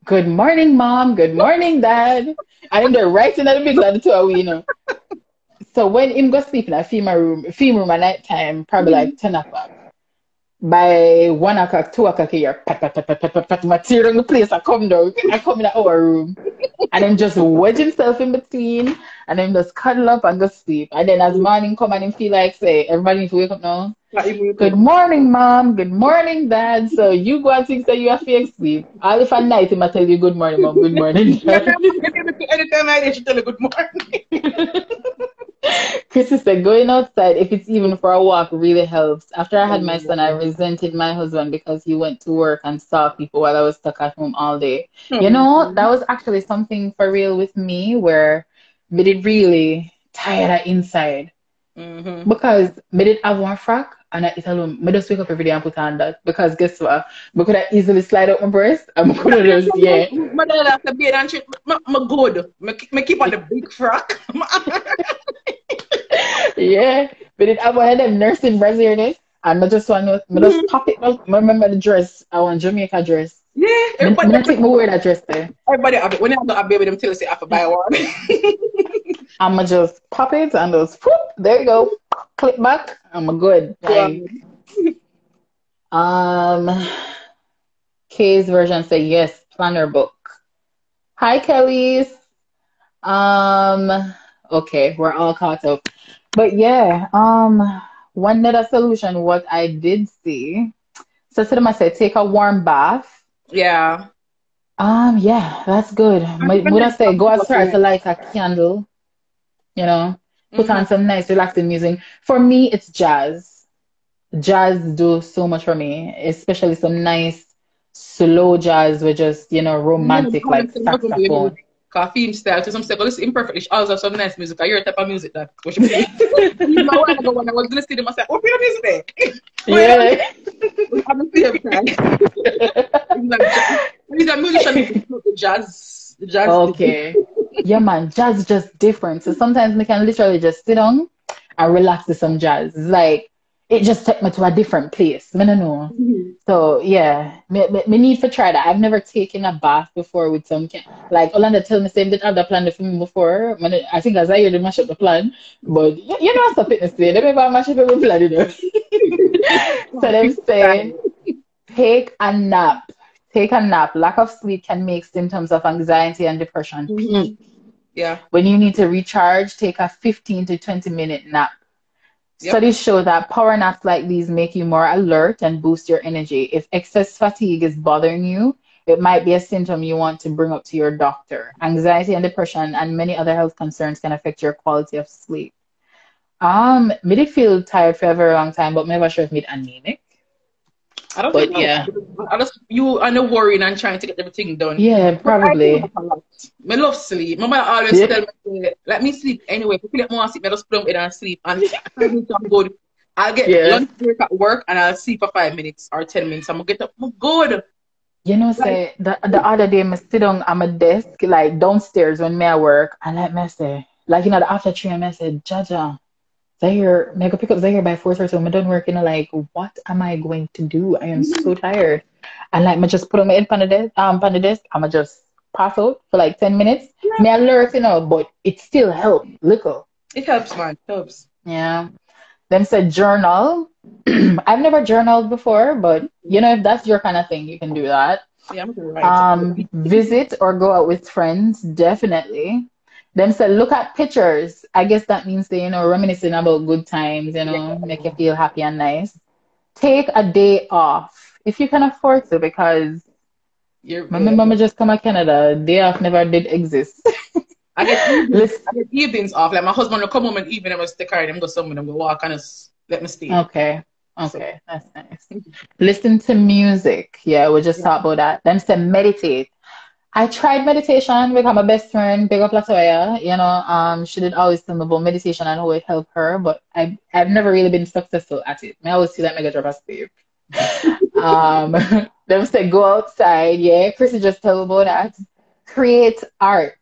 good morning, mom. Good morning, dad. And then they're right in the middle of the two of we, you know. So when him go sleep in a female room at night time, probably like 10 o'clock. By 1 o'clock, 2 o'clock, you're pat, material in the place. I come down, I come in our room. And then just wedge himself in between. And then just cuddle up and go sleep. And then as morning come and him feel like, say, everybody needs to wake up now. Good morning, mom. Good morning, dad. So you go and think that you have to sleep. All if at night, him I tell you good morning, mom. Good morning, dad. Anytime I should tell you good morning. Chrissy said, going outside, if it's even for a walk, really helps. After I had my son, I resented my husband because he went to work and saw people while I was stuck at home all day. You know, that was actually something for real with me where me did really tired of inside. Because me did have one frock and I eat alone. Me just wake up every day and put on that. Because guess what? Me could have easily slide up my breast and me could have just, yeah. My dad have to bed and shit. Me good. Me keep on the big frock. Yeah, but it I wanted them nursing brazier this, and I just want to just pop it up. I remember the dress, I want Jamaica dress. Yeah, everybody. I take me wear that dress there. Everybody have it. When you have a baby, them tell you say I have to buy one. I'ma just pop it and just whoop, there you go. Clip back. I'm good. Kay's version say yes, planner book. Hi Kelly's. Okay, we're all caught up. But yeah, one nether solution, what I did see. So to them I said take a warm bath. Yeah. Yeah, that's good. Would I say go as far as to light a candle, you know, put on some nice relaxing music. For me, it's jazz. Jazz do so much for me, especially some nice slow jazz with just, you know, romantic like saxophone. Coffee style to some say, oh, this is imperfectly. She always have some nice music. I hear a type of music that what you play. You know, when I was gonna see them, I said, "What kind of music?" Yeah. I'm a every time. He's a musician, the jazz. Okay. Yeah, man, jazz is just different. So sometimes we can literally just sit down and relax to some jazz. It's like it just took me to a different place. I don't know. So yeah, me need to try that. I've never taken a bath before with some like Olanda tell me same did have that plan for me before. I think as I hear they mash up the plan, but you know what's fitness day. They never mash up the plan, you know. So them say take a nap. Take a nap. Lack of sleep can make symptoms of anxiety and depression peak. Yeah. When you need to recharge, take a 15 to 20-minute nap. Yep. Studies show that power naps like these make you more alert and boost your energy. If excess fatigue is bothering you, it might be a symptom you want to bring up to your doctor. Anxiety and depression and many other health concerns can affect your quality of sleep. Me did feel tired for a very long time, but I'm never sure if me anemic. I don't think yeah. I just you are not worrying and trying to get everything done. Yeah, probably. I love sleep. My mother always tell me, let me sleep anyway. If I feel like more sleep, I just put on bed and sleep. And I'm good. I'll get lunch break at work and I'll sleep for 5 minutes or 10 minutes. I'm gonna get up. I'm good. You know, say the other day I sit down at my desk, like downstairs when me at work, and like me say, like you know, the after 3 I said, Jaja, Zaire, I go pick up Zaire by 4:30. I'm done working. Like, what am I going to do? I am so tired. And like, I just put on my head on the desk. I'ma just pass out for like 10 minutes. Yeah. Me alert, you know, but it still helps. Little. It helps, man. It helps. Yeah. Then said journal. I've never journaled before, but you know, if that's your kind of thing, you can do that. Yeah, I'm gonna write. Visit or go out with friends, definitely. Then said, look at pictures. I guess that means they, you know, reminiscing about good times, you know, make you feel happy and nice. Take a day off if you can afford to, because my mama just come to Canada. Day off never did exist. I get evenings off. Like my husband will come home and evening, I'm gonna stick her and I'm go somewhere, I'm gonna walk and let me stay. Okay. So, Okay. That's nice. Listen to music. Yeah, we just yeah. talk about that. Them say meditate. I tried meditation with my best friend, big up Latoya. She did always tell me about meditation and how it helped her, but I've never really been successful at it. I always feel like mega drop asleep. Um, them say go outside. Yeah, Chrissy just tell me about that. Create art.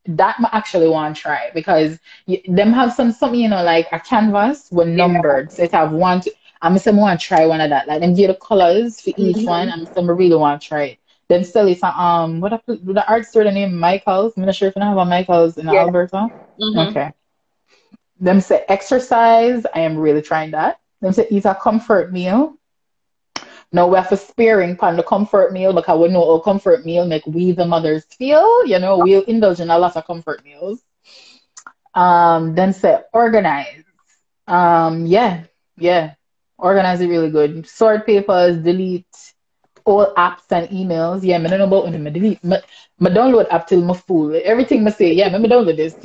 That I actually want to try because them have something, like a canvas with Yeah. numbered. So it have one, two, I'm saying I want to try one of that. Like them give the colors for each one. I'm saying I really want to try it. Then sell it what the art store the name Michael's. I'm not sure if I have a Michael's in Yeah. Alberta. Mm-hmm. Okay. Them say exercise. I am really trying that. Them say eat a comfort meal. Now we have to sparing on the comfort meal because we know how comfort meal make we the mothers feel. We'll indulge in a lot of comfort meals. Then say organize. Yeah, yeah. Organize it really good. Sort papers, delete all apps and emails. Yeah, I don't know about when I delete. I download app till my full. Everything I say, yeah, let me download this.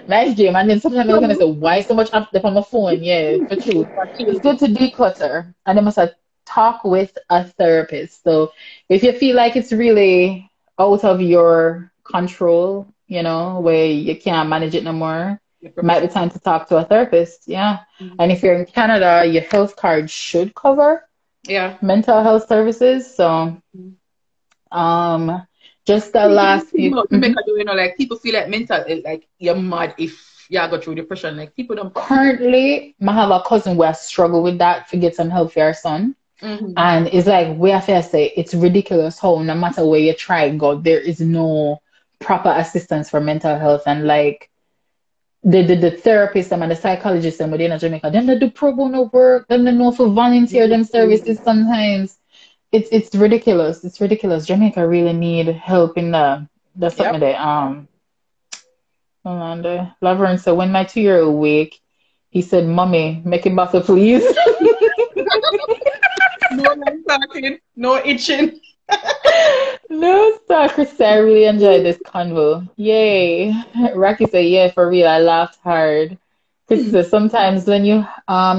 Nice game. And then sometimes I'm gonna say, why so much app on my phone? Yeah, for true. It's good to declutter. And then must talk with a therapist. So if you feel like it's really out of your control, where you can't manage it no more, it might be time to talk to a therapist. Yeah. And if you're in Canada, your health card should cover mental health services. So just the last few Like people feel like mental, like you're mad if you go through depression. Like people don't. Currently, I have a cousin where I struggle with that to get some help for her son. Mm-hmm. And it's like, we have to say, it's ridiculous how no matter where you try, God, there is no proper assistance for mental health. And like the therapist and the psychologist and within Jamaica, them they do pro bono work, them they know for volunteer them services sometimes. It's ridiculous. It's ridiculous. Jamaica really need help in the something there. Hold on there. Laverne said, when my 2-year-old wake, he said, Mommy, make it better, please. No talking, no itching. No, stop, Chris. I really enjoyed this convo. Yay. Rocky said, yeah, for real. I laughed hard. Chris said, sometimes when you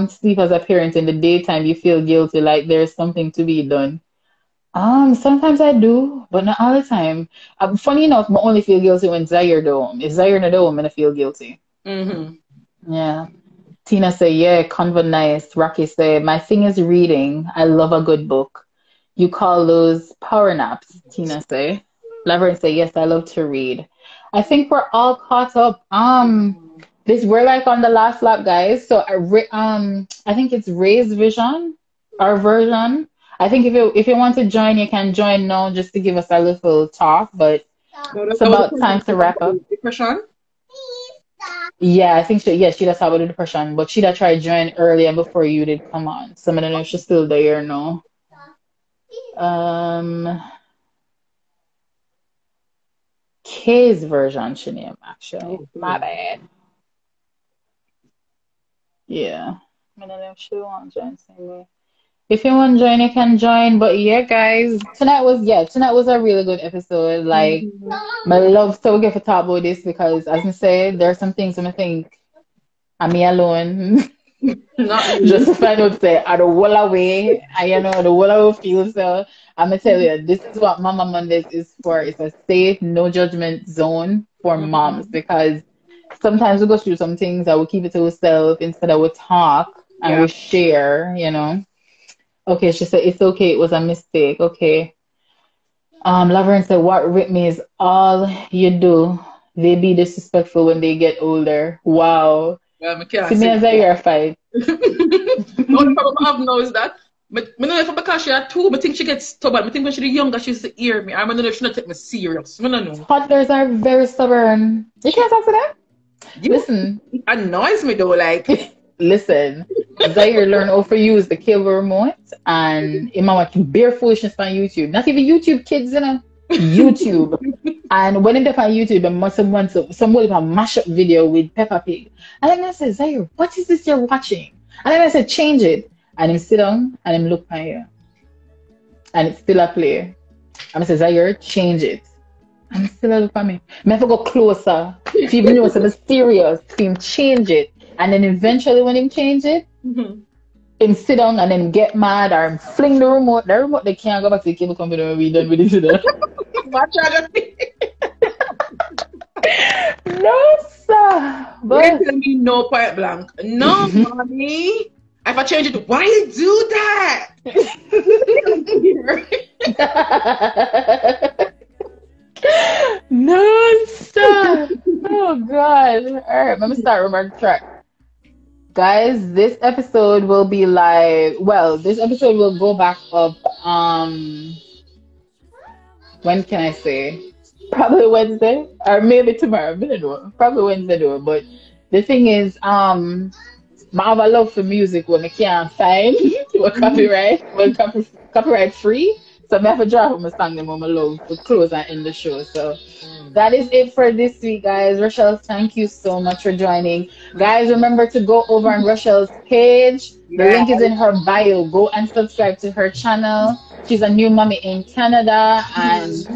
sleep as a parent in the daytime, you feel guilty, like there's something to be done. Sometimes I do, but not all the time. Funny enough, I only feel guilty when Zaire home. If Zaire not home, I feel guilty. Mm-hmm. Yeah. Tina say, yeah, convo nice. Rocky say, my thing is reading. I love a good book. You call those power naps, Tina say. Laverne say, yes, I love to read. I think we're all caught up. We're like on the last lap, guys. So I think it's Ray's vision, our version. I think if you want to join, you can join now just to give us a little talk, but it's about time to wrap up. Depression? Yeah, I think she does have a depression, but she'd have tried join earlier before you did come on. So I don't know if she's still there now. K's version, she named actually. My bad. Yeah. I don't know if she wants to join same way. If you want to join, you can join. But yeah, guys, tonight was a really good episode. Like, I love so good to talk about this because, as I said, there are some things I think I'm me alone. Just to find out say I the whole away, the whole away feel. So I'm gonna tell you, this is what Mama Mondays is for. It's a safe, no judgment zone for moms because sometimes we go through some things that we keep it to ourselves instead of we talk and we share, Okay, she said it's okay, it was a mistake. Okay. Laverne said what ripped me is all you do. They be disrespectful when they get older. Wow. See me as a year fight. The problem I have now is that I don't know if because she had two, I think she gets stubborn. I think when she was younger, she used to hear me. I don't know if she not take me serious. I don't know. Toddlers are very stubborn. You can't talk to them? Listen. It annoys me though, like. Listen. Zaire learn how to use the cable remote and he watch bare foolishness on YouTube. Not even YouTube kids, YouTube. And when they're on YouTube, they must have want some way of a mashup video with Peppa Pig. And then I said, Zaire, what is this you're watching? And then I said, change it. And him sit down and him look my ear. And it's still a play. And I said, Zaire, change it. And he still look at me. I have to go closer. If you even know it's serious, him change it. And then eventually when him change it, him sit down and then get mad or him fling the remote. The remote they can't go back to the cable company when we done with it. Watch out. No, sir. You're But telling me no point blank. No, mommy. If I change it, why you do that? no, sir. Oh God. All right, let me start with my track. Guys, this episode will be live. Well, this episode will go back up. When can I say? Probably Wednesday or maybe tomorrow. I don't know. Probably Wednesday though. But the thing is, I have a love for music when I can't find a copyright, copyright free. So I have to drop my song them when I love to close and end the show. So that is it for this week, guys. Rochelle, thank you so much for joining. Guys, remember to go over on Rochelle's page. The link is in her bio. Go and subscribe to her channel. She's a new mommy in Canada and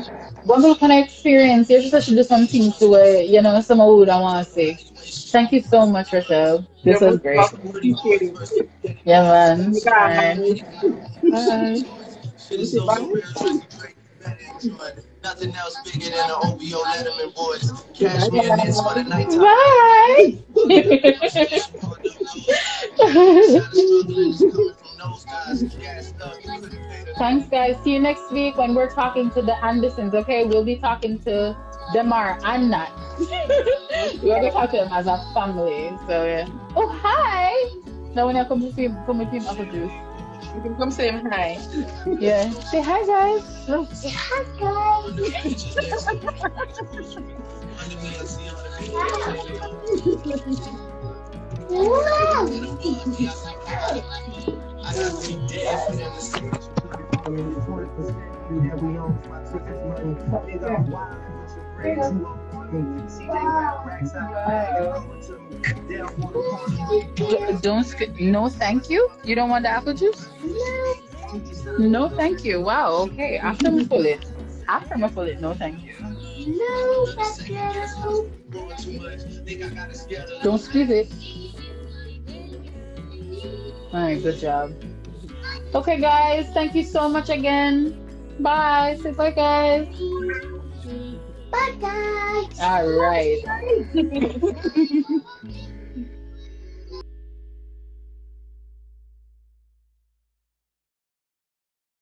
what will kind of experience? You just should do something to some of what I want to say. Thank you so much, Rochelle. This was great. Yeah, man. Bye. Nothing else bigger than the OVO Letterman boys. Cash me in this for the nighttime. Bye. Thanks, guys. See you next week when we're talking to the Andersons, okay? We'll be talking to Demar and Nat. We'll be talking to them as a family. So, yeah. Oh, hi! Now when I come with him after juice. You can come say hi. Yeah. Say hi, guys. Say hi, guys. No, thank you. You don't want the apple juice? No, thank you. Wow. Okay. After we pull it. No, thank you. No, thank you. Don't squeeze it. All right. Good job. Okay, guys. Thank you so much again. Bye. Say bye, guys. Bye, guys. All right.